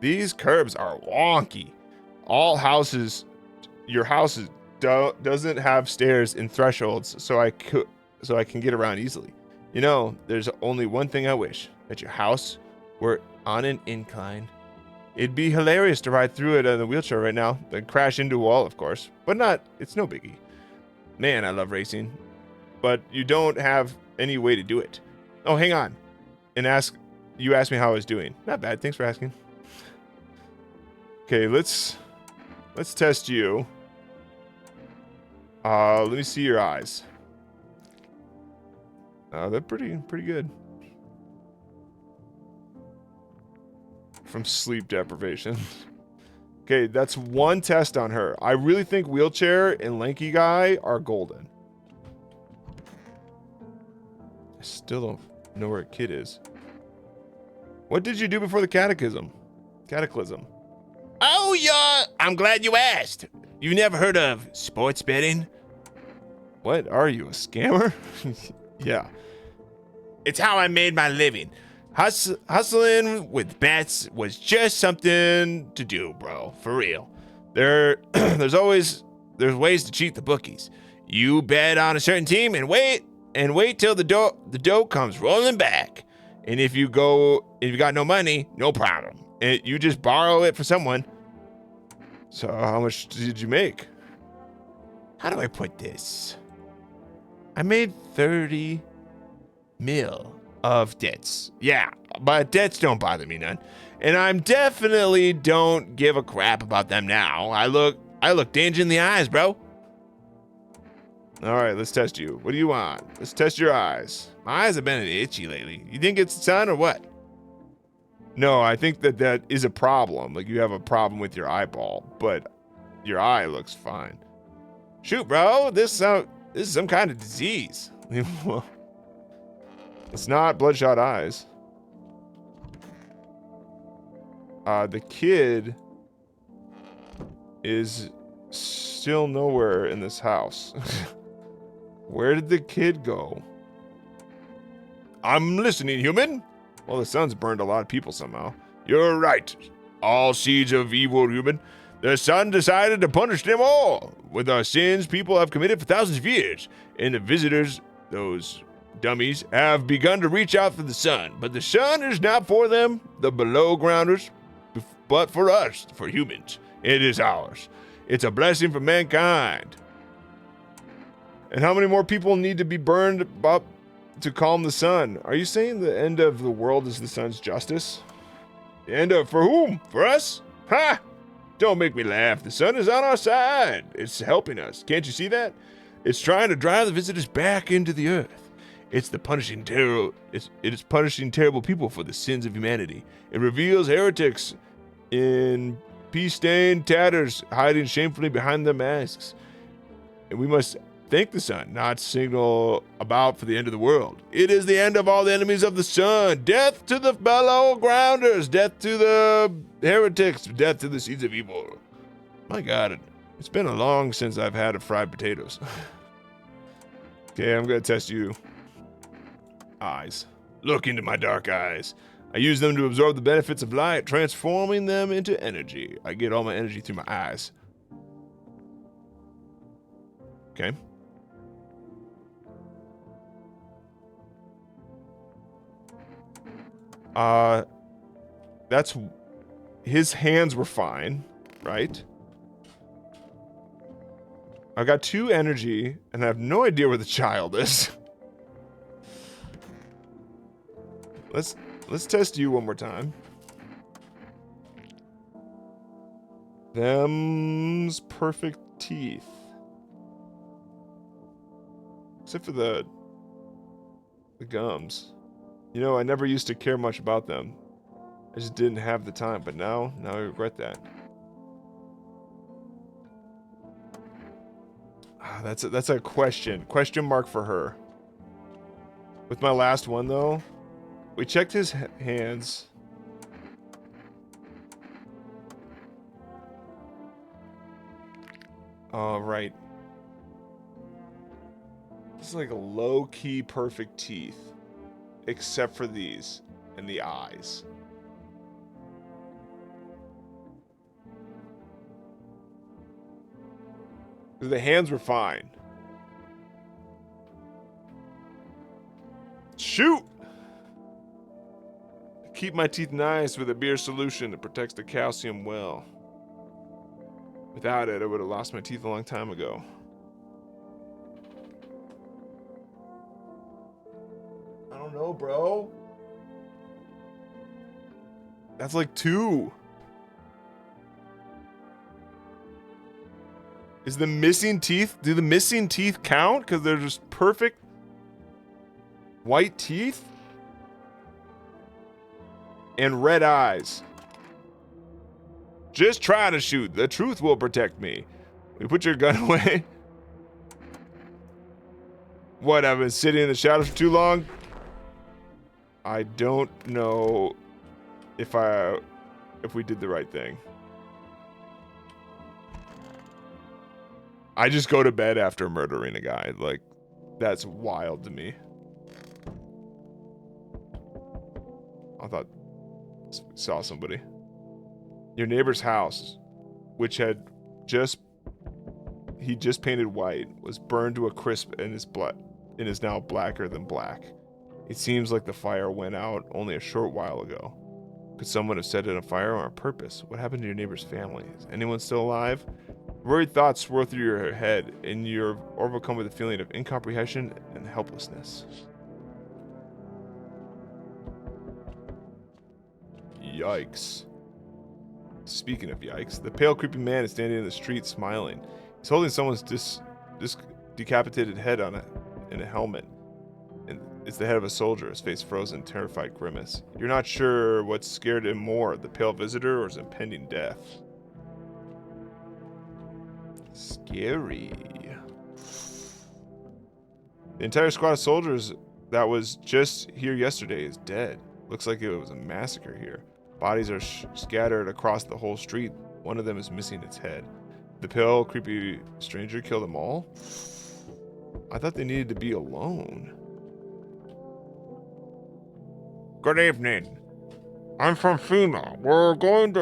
These curbs are wonky. All houses, your house doesn't have stairs and thresholds, so I can get around easily. You know, there's only one thing I wish, that your house were on an incline. It'd be hilarious to ride through it in a wheelchair right now, then crash into a wall, of course. But it's no biggie. Man, I love racing. But you don't have any way to do it. Oh, hang on. You asked me how I was doing. Not bad, thanks for asking. Okay, let's test you. Let me see your eyes. They're pretty good. From sleep deprivation. Okay, that's one test on her. I really think wheelchair and lanky guy are golden. I still don't know where a kid is. What did you do before the cataclysm?
I'm glad you asked. You never heard of sports betting?
What are you, a scammer? Yeah.
It's how I made my living. Hustling with bets was just something to do, bro. For real. There's ways to cheat the bookies. You bet on a certain team and wait till the dough comes rolling back. And if you got no money, no problem. And you just borrow it from someone.
So how much did you make?
How do I put this? I made 30 mil of debts. Yeah, but debts don't bother me none. And I'm definitely don't give a crap about them now. I look danger in the eyes, bro.
All right, let's test you. What do you want? Let's test your eyes.
My eyes have been itchy lately. You think it's the sun or what?
No, I think that is a problem. Like you have a problem with your eyeball, but your eye looks fine.
Shoot, bro. This is some kind of disease.
Well, it's not bloodshot eyes. The kid is still nowhere in this house. Where did the kid go?
I'm listening, human.
Well, the sun's burned a lot of people somehow.
You're right. All seeds of evil, human. The sun decided to punish them all. With our sins people have committed for thousands of years. And the visitors, those dummies, have begun to reach out for the sun. But the sun is not for them, the below grounders, but for us, for humans. It is ours. It's a blessing for mankind.
And how many more people need to be burned up to calm the sun? Are you saying the end of the world is the sun's justice?
The end of for whom? For us? Ha! Don't make me laugh. The sun is on our side. It's helping us. Can't you see that? It's trying to drive the visitors back into the earth. It is punishing terrible people for the sins of humanity. It reveals heretics in pea-stained tatters hiding shamefully behind their masks. And we must thank the sun, not signal about for the end of the world. It is the end of all the enemies of the sun. Death to the fellow grounders. Death to the heretics. Death to the seeds of evil. My God, it's been a long since I've had a fried potatoes.
Okay, I'm gonna test you.
Eyes. Look into my dark eyes. I use them to absorb the benefits of light, transforming them into energy. I get all my energy through my eyes. Okay.
That's his hands were fine, right? I got 2 energy, and I have no idea where the child is. Let's test you one more time. Them's perfect teeth. Except for the gums. You know, I never used to care much about them. I just didn't have the time, but now I regret that. That's a question mark for her. With my last one though, we checked his hands. All right. This is like a low-key perfect teeth, except for these and the eyes. The hands were fine. Shoot! Keep my teeth nice with a beer solution that protects the calcium well. Without it, I would have lost my teeth a long time ago. I don't know, bro. That's like 2. Is the missing teeth, do the missing teeth count? Because they're just perfect white teeth and red eyes. Just try to shoot. The truth will protect me. You put your gun away. What, I've been sitting in the shadows for too long? I don't know if we did the right thing. I just go to bed after murdering a guy. Like, that's wild to me. I thought saw somebody. Your neighbor's house, which had just painted white, was burned to a crisp and is now blacker than black. It seems like the fire went out only a short while ago. Could someone have set it on fire on purpose? What happened to your neighbor's family? Is anyone still alive? Worried thoughts swirl through your head, and you're overcome with a feeling of incomprehension and helplessness. Yikes. Speaking of yikes, the pale, creepy man is standing in the street smiling. He's holding someone's decapitated head in a helmet. And it's the head of a soldier, his face frozen, terrified grimace. You're not sure what scared him more, the pale visitor or his impending death. Scary. The entire squad of soldiers that was just here yesterday is dead. Looks like it was a massacre here. Bodies are scattered across the whole street. One of them is missing its head. The pale, creepy stranger killed them all? I thought they needed to be alone.
Good evening. I'm from FEMA. We're going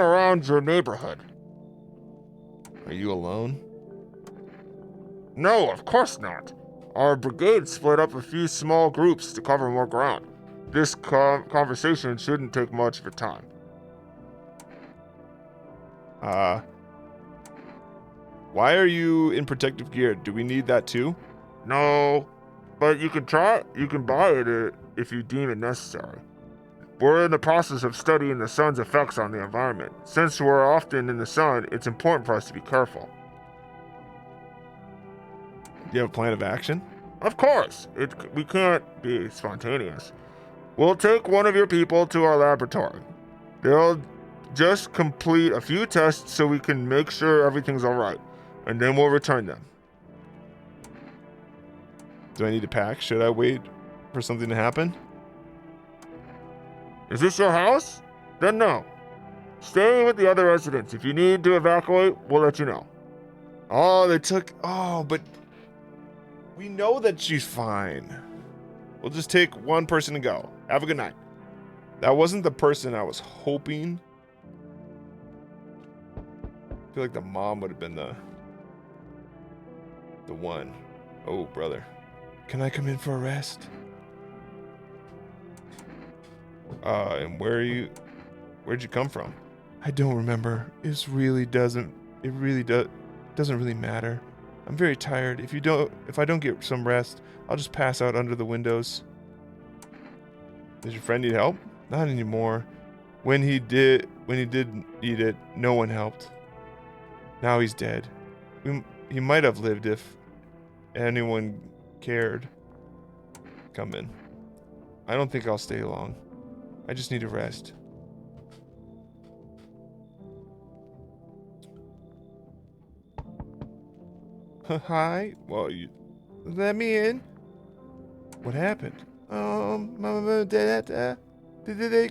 around your neighborhood.
Are you alone?
No, of course not. Our brigade split up a few small groups to cover more ground. This conversation shouldn't take much of your time.
Why are you in protective gear? Do we need that too?
No, but you can buy it if you deem it necessary. We're in the process of studying the sun's effects on the environment. Since we're often in the sun, it's important for us to be careful.
Do you have a plan of action?
Of course. We can't be spontaneous. We'll take one of your people to our laboratory. They'll just complete a few tests so we can make sure everything's alright. And then we'll return them.
Do I need to pack? Should I wait for something to happen?
Is this your house? Then no. Stay with the other residents. If you need to evacuate, we'll let you know.
But we know that she's fine. We'll just take one person to go. Have a good night. That wasn't the person I was hoping. I feel like the mom would have been the one. Oh, brother. Can I come in for a rest? And where'd you come from? I don't remember. It really doesn't really matter. I'm very tired. If I don't get some rest, I'll just pass out under the windows. Does your friend need help? Not anymore. When he did need it, no one helped. Now he's dead. He might have lived if anyone cared. Come in. I don't think I'll stay long. I just need a rest. Hi. Well, you let me in. What happened? My mom and dad. Did they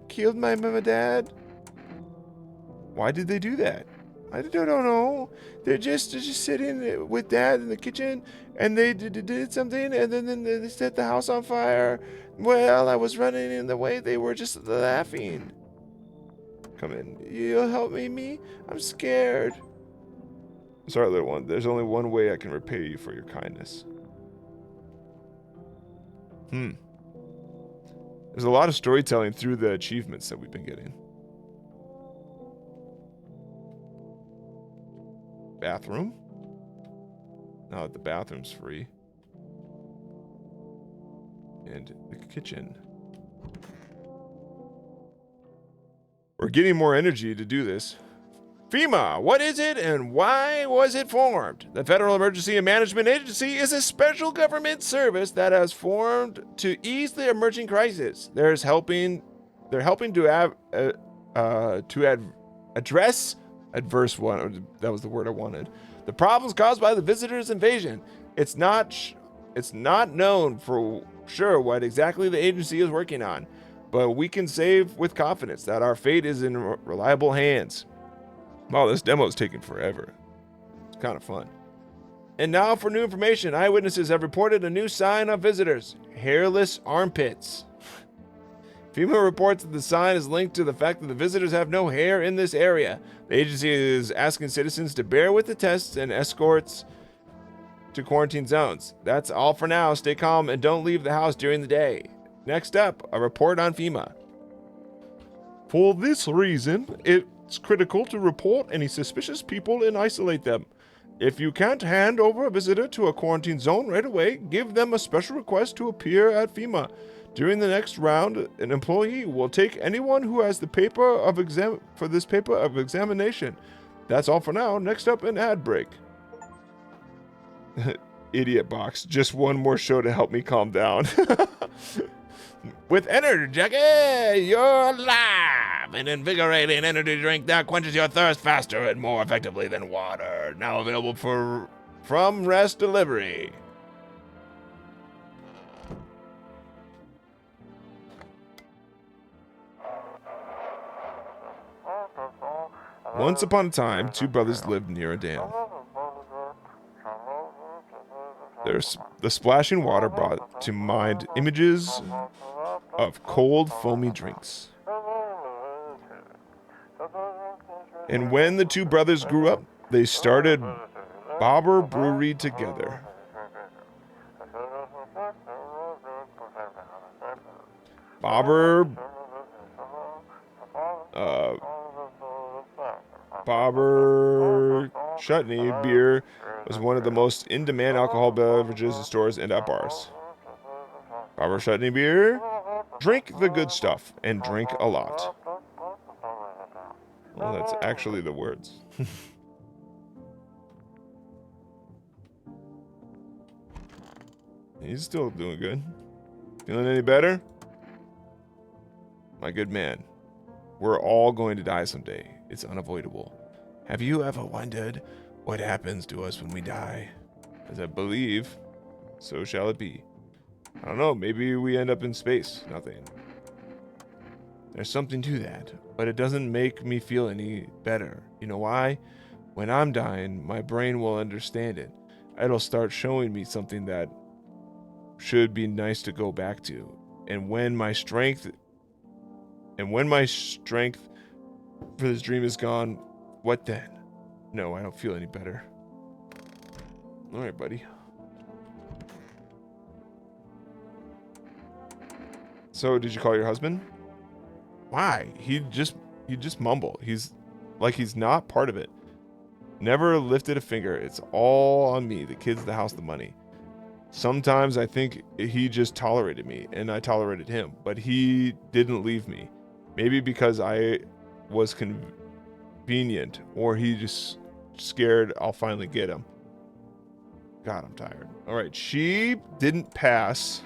killed my mom and dad? Why did they do that? I don't know. They're just sitting with dad in the kitchen, and they did something, and then they set the house on fire. Well, I was running in the way. They were just laughing. Come in. You'll help me? I'm scared. Sorry, little one. There's only one way I can repay you for your kindness. There's a lot of storytelling through the achievements that we've been getting. Bathroom? Now that the bathroom's free. And the kitchen. We're getting more energy to do this. FEMA, what is it and why was it formed? The Federal Emergency Management Agency is a special government service that has formed to ease the emerging crisis. They're helping to address adverse one. That was the word I wanted. The problems caused by the visitors' invasion. It's not known for sure what exactly the agency is working on, but we can say with confidence that our fate is in reliable hands. Wow, this demo is taking forever. kind of fun. And now for new information. Eyewitnesses have reported a new sign of visitors. Hairless armpits. FEMA reports that the sign is linked to the fact that the visitors have no hair in this area. The agency is asking citizens to bear with the tests and escorts to quarantine zones. That's all for now. Stay calm and don't leave the house during the day. Next up, a report on FEMA. For this reason, it's critical to report any suspicious people and isolate them. If you can't hand over a visitor to a quarantine zone right away, give them a special request to appear at FEMA. During the next round, an employee will take anyone who has the paper of examination. That's all for now. Next up, an ad break. Idiot box. Just one more show to help me calm down. With Energy Jacket, you're alive! An invigorating energy drink that quenches your thirst faster and more effectively than water. Now available from Rest Delivery. Once upon a time, two brothers lived near a dam. The splashing water brought to mind images of cold, foamy drinks. And when the two brothers grew up, they started Bobber Brewery together. Bobber Chutney beer was one of the most in-demand alcohol beverages in stores and at bars. Bobber Chutney beer, drink the good stuff and drink a lot. Well, that's actually the words. He's still doing good. Feeling any better? My good man, we're all going to die someday. It's unavoidable. Have you ever wondered what happens to us when we die? As I believe, so shall it be. I don't know, maybe we end up in space. Nothing. There's something to that, but it doesn't make me feel any better. You know why? When I'm dying, my brain will understand it. It'll start showing me something that should be nice to go back to. And when my strength for this dream is gone, what then? No, I don't feel any better. All right, buddy. So, did you call your husband? Why? He just mumbled. He's like he's not part of it. Never lifted a finger. It's all on me. The kids, the house, the money. Sometimes I think he just tolerated me and I tolerated him, but he didn't leave me. Maybe because I was convenient, or he just scared I'll finally get him. God, I'm tired. All right, she didn't pass.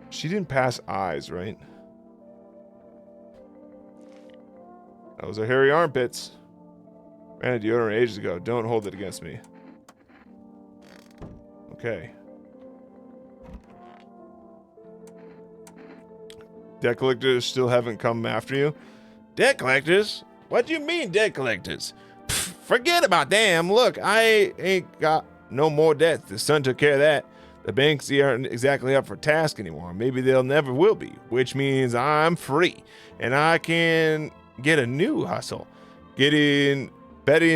She didn't pass eyes, right? Those are hairy armpits. Ran a deodorant ages ago. Don't hold it against me. Okay. Debt collectors still haven't come after you? Debt collectors? What do you mean, debt collectors? Pfft, forget about them. Look, I ain't got no more debts. The son took care of that. The banks aren't exactly up for task anymore. Maybe they'll never will be, which means I'm free and I can get a new hustle. Betting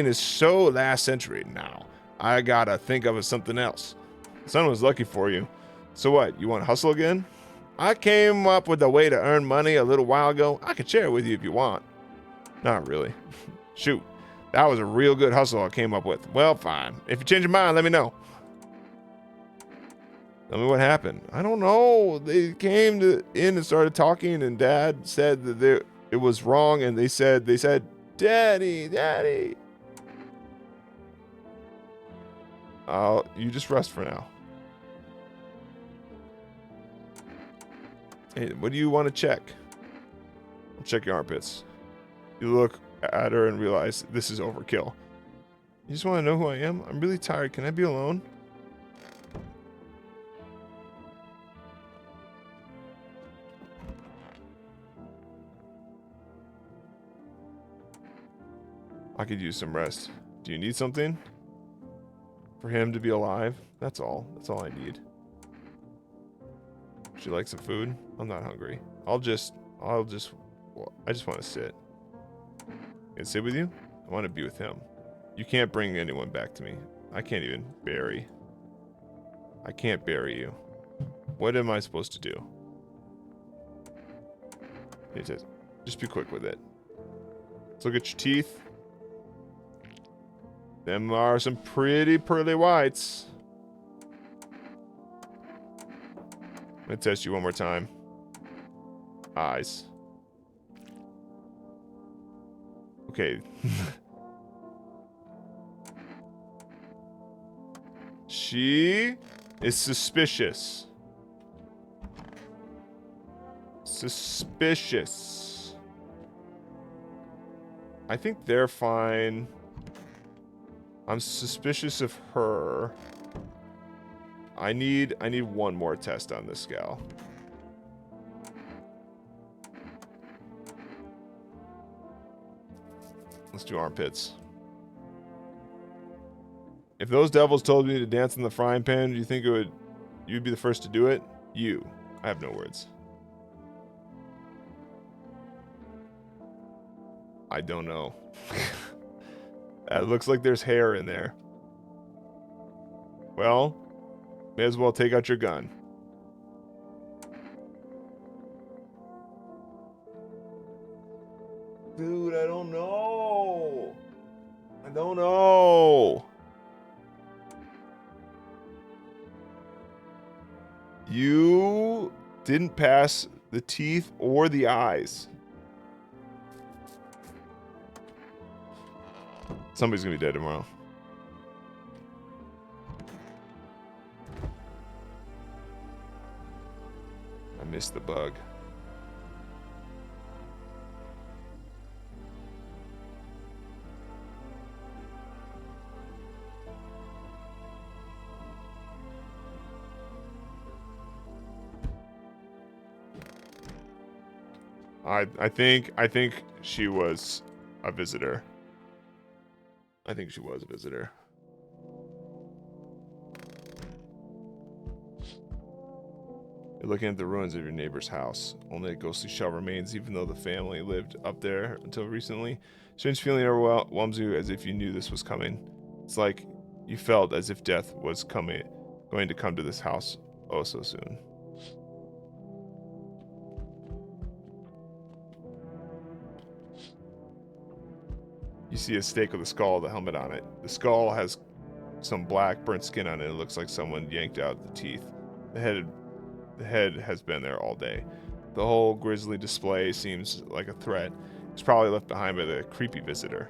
is so last century now. I gotta think of something else. The son was lucky for you. So what, you want to hustle again? I came up with a way to earn money a little while ago. I can share it with you if you want. Not really. Shoot, that was a real good hustle I came up with. Well, fine. If you change your mind, let me know. Tell me what happened. I don't know. They came in and started talking, and Dad said that it was wrong, and they said, Daddy. You just rest for now. Hey, what do you want to check? I'll check your armpits. You look at her and realize this is overkill. You just want to know who I am? I'm really tired. Can I be alone? I could use some rest. Do you need something? For him to be alive? That's all. That's all I need. Would you like some food? I'm not hungry. I just want to sit. Can I sit with you? I want to be with him. You can't bring anyone back to me. I can't even bury. I can't bury you. What am I supposed to do? It says, just be quick with it. Let's look at your teeth. Them are some pretty pearly whites. I'm gonna test you one more time. Eyes. Okay. She is suspicious. Suspicious. I think they're fine. I'm suspicious of her. I need one more test on this gal. Let's do armpits. If those devils told me to dance in the frying pan, do you think you'd be the first to do it? You. I have no words. I don't know. It looks like there's hair in there. Well, may as well take out your gun. Dude, I don't know. I don't know. You didn't pass the teeth or the eyes. Somebody's gonna be dead tomorrow. I missed the bug. I think she was a visitor. I think she was a visitor. You're looking at the ruins of your neighbor's house. Only a ghostly shell remains, even though the family lived up there until recently. Strange feeling overwhelms you, as if you knew this was coming. It's like you felt as if death was going to come to this house oh so soon. You see a stake with a skull with a helmet on it. The skull has some black burnt skin on it. It looks like someone yanked out the teeth. The head has been there all day. The whole grisly display seems like a threat. It's probably left behind by the creepy visitor.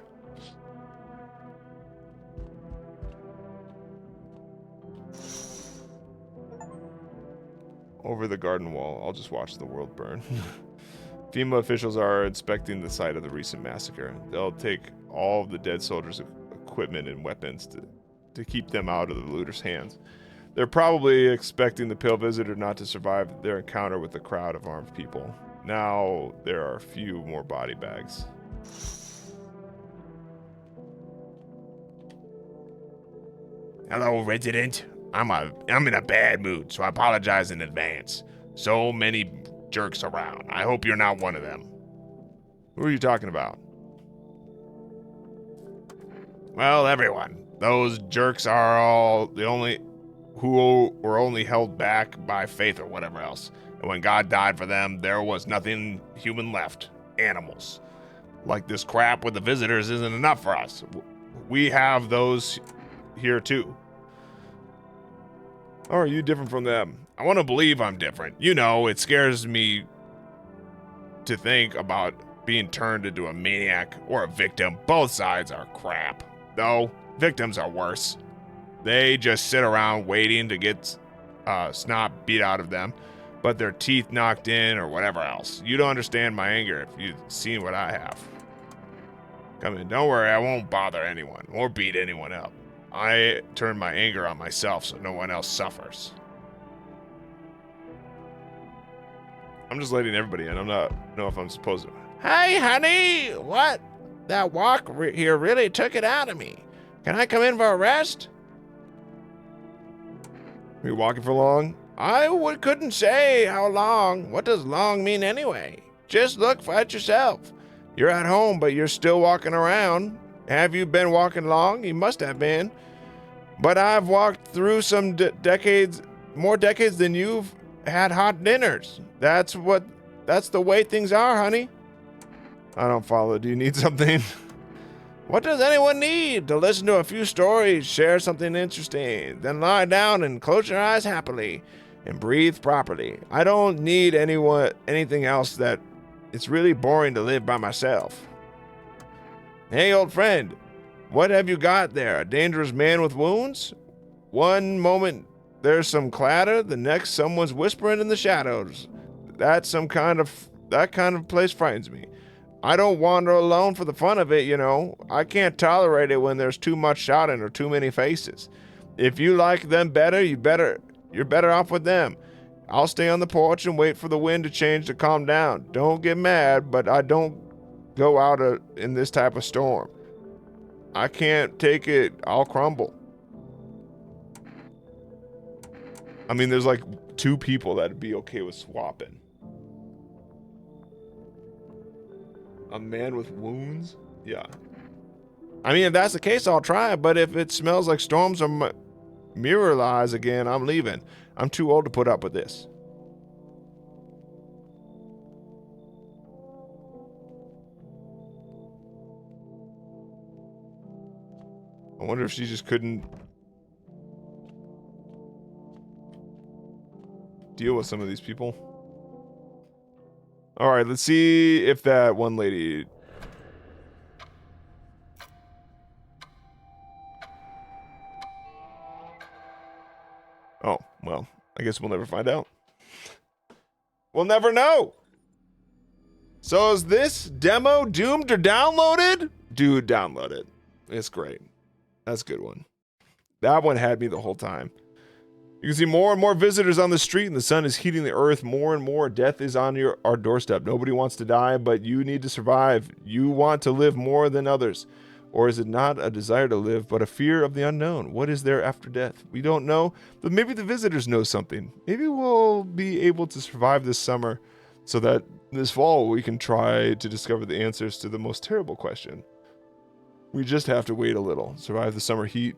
Over the garden wall, I'll just watch the world burn. FEMA officials are inspecting the site of the recent massacre. They'll take all of the dead soldiers' equipment and weapons to keep them out of the looters' hands. They're probably expecting the pale visitor not to survive their encounter with the crowd of armed people. Now there are a few more body bags.
Hello, resident. I'm in a bad mood, so I apologize in advance. So many jerks around. I hope you're not one of them.
Who are you talking about?
Well, everyone. Those jerks are all the only who were only held back by faith or whatever else. And when God died for them, there was nothing human left. Animals. Like this crap with the visitors isn't enough for us. We have those here too.
How are you different from them?
I want to believe I'm different. You know, it scares me to think about being turned into a maniac or a victim. Both sides are crap. Though, victims are worse. They just sit around waiting to get snot beat out of them, but their teeth knocked in or whatever else. You don't understand my anger if you've seen what I have. Come in, don't worry, I won't bother anyone or beat anyone up. I turn my anger on myself so no one else suffers.
I'm just letting everybody in. I'm not know if I'm supposed to.
Hey, honey, what? That walk here really took it out of me. Can I come in for a rest?
Are you walking for long?
Couldn't say how long. What does long mean anyway? Just look at yourself. You're at home, but you're still walking around. Have you been walking long? You must have been. But I've walked through some more decades than you've had hot dinners. That's the way things are, honey.
I don't follow. Do you need something?
What does anyone need? To listen to a few stories, share something interesting, then lie down and close your eyes happily and breathe properly. I don't need anything else. That it's really boring to live by myself. Hey, old friend, what have you got there? A dangerous man with wounds? One moment there's some clatter, the next someone's whispering in the shadows. That kind of place frightens me. I don't wander alone for the fun of it, you know. I can't tolerate it when there's too much shouting or too many faces. If you like them better, you're better off with them. I'll stay on the porch and wait for the wind to change to calm down. Don't get mad, but I don't go out in this type of storm. I can't take it. I'll crumble.
I mean, there's like 2 people that'd be okay with swapping. A man with wounds? Yeah.
I mean, if that's the case, I'll try it. But if it smells like storms or mirror lies again, I'm leaving. I'm too old to put up with this.
I wonder if she just couldn't deal with some of these people. All right, let's see if that one lady... Oh, well, I guess we'll never find out. We'll never know. So is this demo doomed or downloaded? Dude, download it. It's great. That's a good one. That one had me the whole time. You can see more and more visitors on the street, and the sun is heating the earth more and more. Death is on our doorstep. Nobody wants to die, but you need to survive. You want to live more than others. Or is it not a desire to live, but a fear of the unknown? What is there after death? We don't know, but maybe the visitors know something. Maybe we'll be able to survive this summer so that this fall we can try to discover the answers to the most terrible question. We just have to wait a little. Survive the summer heat.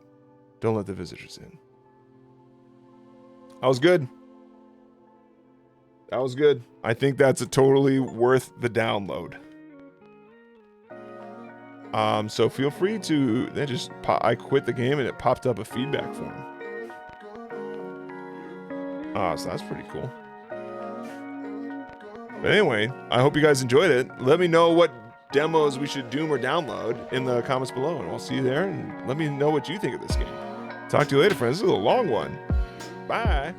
Don't let the visitors in. That was good. That was good. I think that's a totally worth the download. So feel free to then just I quit the game and it popped up a feedback form. So that's pretty cool. But anyway, I hope you guys enjoyed it. Let me know what demos we should doom or download in the comments below, and I'll see you there, and let me know what you think of this game. Talk to you later, friends. This is a long one. Bye.